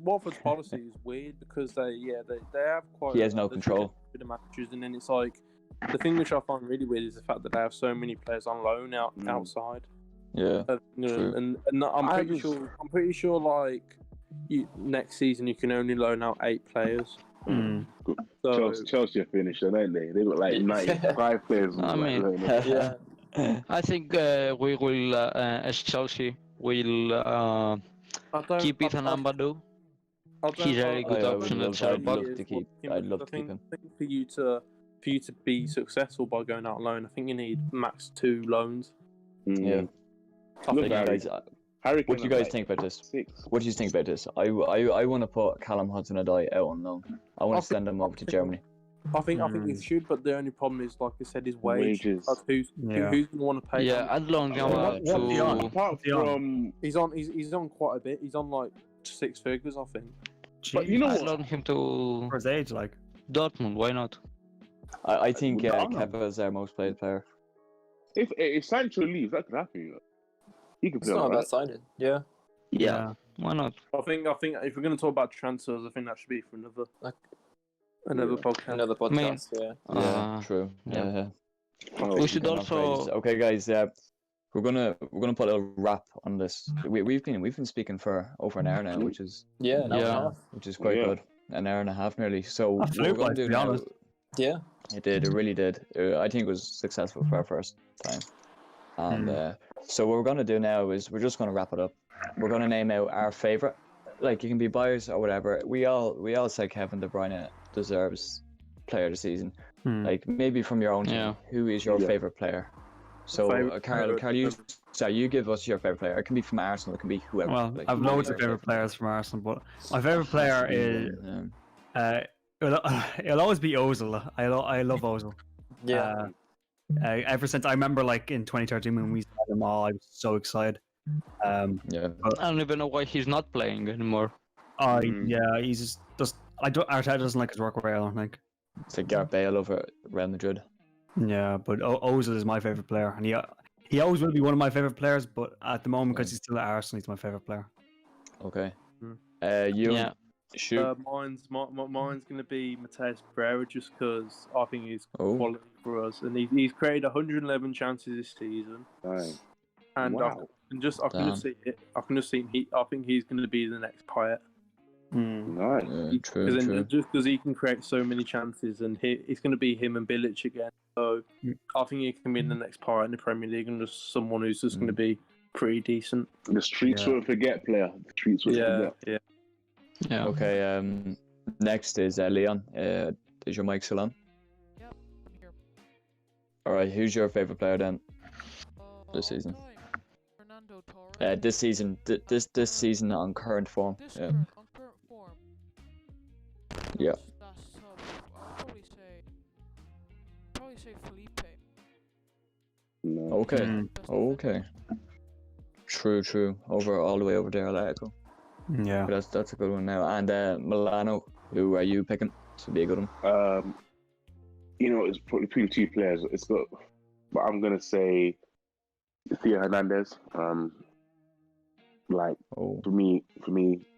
Watford's policy is weird because they have quite. He has no control. Bit of matches, and then it's like the thing which I find really weird is the fact that they have so many players on loan outside. Yeah. And I'm pretty sure like next season you can only loan out 8 players. So, Chelsea are finished, don't they? They got like 95 players. I mean, yeah. I think we will, as Chelsea, will keep Ethan Ampadu. He's a very good option at centre back. I'd love to keep him. I think for you to be successful by going out loan, I think you need max 2 loans. Yeah. What do you guys think about this? What do you think about this? I want to put Callum Hudson-Odoi out on loan. I want to send him over to Germany. I think he should, but the only problem is, like I said, his wages. Like who's going to want to pay? Yeah, I'd loan him out to. He's on quite a bit. He's on like 6 figures, I think. But you know I'd loan him to for his age, like Dortmund. Why not? I think Kepa is our most played player. If Sancho leaves, that could happen. You know? He could play. It's not a bad signing. Yeah. Yeah. Why not? I think if we're going to talk about transfers, I think that should be for another podcast. Another podcast. Yeah. True. Yeah. We should also. Okay, guys. We're gonna put a little wrap on this. We've been speaking for over an hour now, which is which is quite good. An hour and a half nearly. So what we're gonna do now. Yeah. It did. It really did. I think it was successful for our first time. And so what we're gonna do now is we're just gonna wrap it up. We're gonna name out our favorite. Like, you can be biased or whatever. We all say Kevin De Bruyne deserves player of the season. Like, maybe from your own team, who is your favorite player? So Carl, you give us your favorite player. It can be from Arsenal. It can be whoever. Well, like, I've loads of favorite players from Arsenal, but my favorite player is it'll always be Ozil. I love Ozil. Yeah. Ever since I remember, like in 2013 when we saw them all, I was so excited. I don't even know why he's not playing anymore. Yeah, he's just Arteta doesn't like his work rate, I don't think. It's like Gareth Bale over Real Madrid. Yeah, but Ozil is my favorite player, and he always will be one of my favorite players. But at the moment, because he's still at Arsenal, he's my favorite player. Okay. You. Shoot. Mine's going to be Mateus Pereira, just because I think he's quality for us, and he's created 111 chances this season. And wow. I can just see it. I can just see him. I think he's going to be the next Payet. Nice. True. Just because he can create so many chances, and it's going to be him and Bilic again. So I think he can be the next Payet in the Premier League, and just someone who's just going to be pretty decent. The streets won't forget, player. The streets won't forget. Yeah. Okay. Next is Leon. Is your mic still on? Yep, I'm here. All right. Who's your favorite player then? This season. Fernando Torres. This season. This season on current form. On current form. Yeah. That's I'll probably say Felipe. Okay. Okay. True. All the way over there, Atletico. Yeah. But that's a good one now. And Milano, who are you picking to be a good one? It's probably between two players. But I'm gonna say Theo Hernandez. For me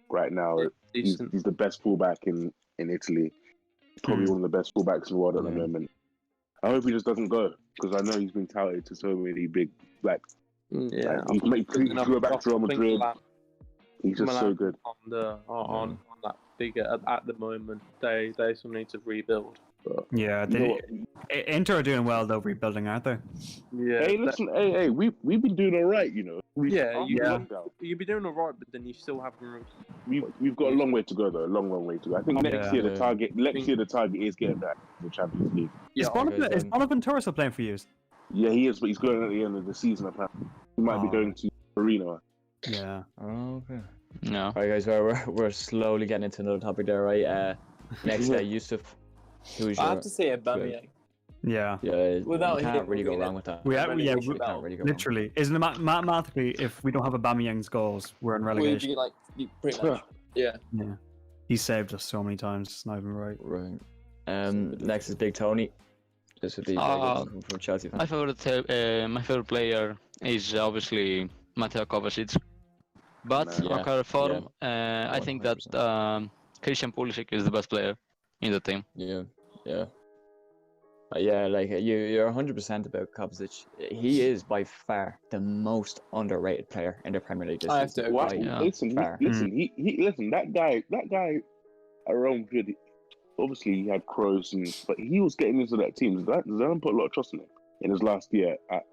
right now, he's the best fullback in Italy. Probably one of the best fullbacks in the world at the moment. I hope he just doesn't go, because I know he's been touted to so many big he go back to Real Madrid. He's just so good. On that figure at the moment, they still need to rebuild. But yeah, Inter are doing well though, rebuilding, aren't they? Yeah. Hey, listen, we've been doing all right, You'd be doing all right, but then you still have room. We've got a long way to go though, a long way to go. I think next year the target is getting back to the Champions League. Is Bonaventura still playing for you? Yeah, he is, but he's going at the end of the season. Apparently, he might be going to Marino. Yeah. Oh, okay. No. All right, guys, we're slowly getting into another topic there, right? Next, Yusuf. I have to say Aubameyang. Yeah. Without you can't really go wrong with that. We can't really go literally. Wrong. Isn't it mathematically, if we don't have Aubameyang's goals, we're in relegation? Pretty much. Yeah. He saved us so many times. It's not even right. Right. Next is Big Tony. This would be from Chelsea fans. My favorite player is obviously Mateo Kovacic. But on current form, I think that Christian Pulisic is the best player in the team. Yeah. Like you're 100% about Kovacic. He is by far the most underrated player in the Premier League. I have to agree. Listen, that guy at Real Madrid, obviously he had Kroos, but he was getting into that team. Zidane put a lot of trust in him in his last year at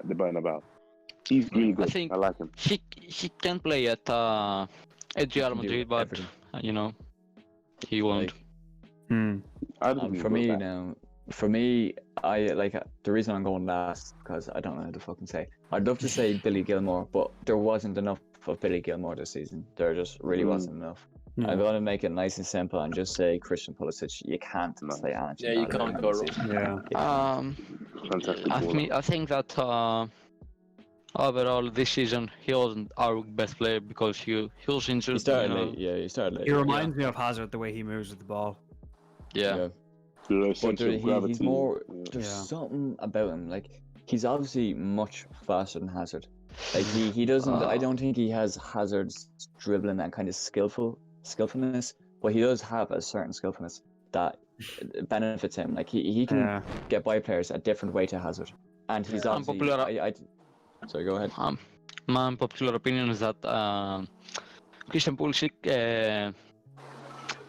the Bernabeu. He's really good. I like him. He can play at Real Madrid, but he won't. For me, I like the reason I'm going last because I don't know how to fucking say. I'd love to say Billy Gilmore, but there wasn't enough of Billy Gilmore this season. There just really wasn't enough. I'm going to make it nice and simple and just say Christian Pulisic. You can't say Ange. You can't go wrong. I think that overall this season he wasn't our best player because he was injured. He started late. He reminds me of Hazard, the way he moves with the ball. Yeah. But he's more. There's something about him. Like he's obviously much faster than Hazard. Like he doesn't. I don't think he has Hazard's dribbling and kind of skillfulness, but he does have a certain skillfulness that benefits him. Like he can get by players a different way to Hazard, and he's obviously. Sorry, go ahead. My unpopular opinion is that Christian Pulisic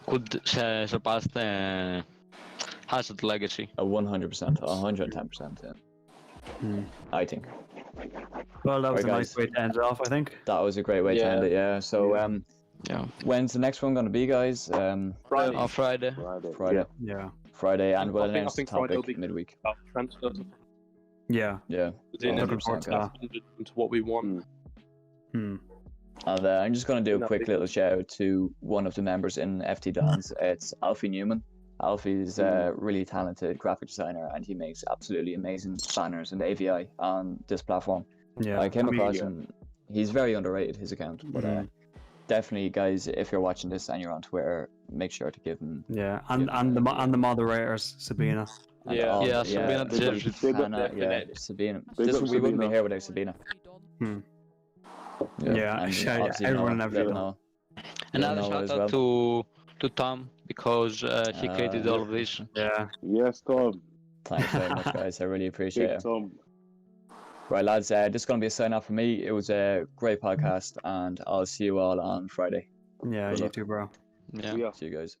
could surpass the Hazard legacy. 100%, 110%. I think. Well, that was a nice way to end it off, I think. That was a great way to end it, yeah. So, when's the next one going to be, guys? Friday. Friday. Yeah. Friday, and we'll announce the topic midweek. Yeah. Looking forward to what we want. And I'm just going to do a quick little shout out to one of the members in FTDons. It's Alfie Newman. Alfie's a really talented graphic designer, and he makes absolutely amazing banners and AVI on this platform. Yeah, I came across him. He's very underrated, his account, but definitely, guys, if you're watching this and you're on Twitter, make sure to give him. Yeah, and the moderators, Sabina. Sabina deserves it. Sabina. We wouldn't be here without Sabina. Everyone and everyone. Another shout out to Tom because he created all of this. Yeah. Yes, Tom. Thanks very much, guys. I really appreciate it. Tom. Right, lads. This is going to be a sign off for me. It was a great podcast, and I'll see you all on Friday. Yeah, you too, bro. Yeah. See you guys.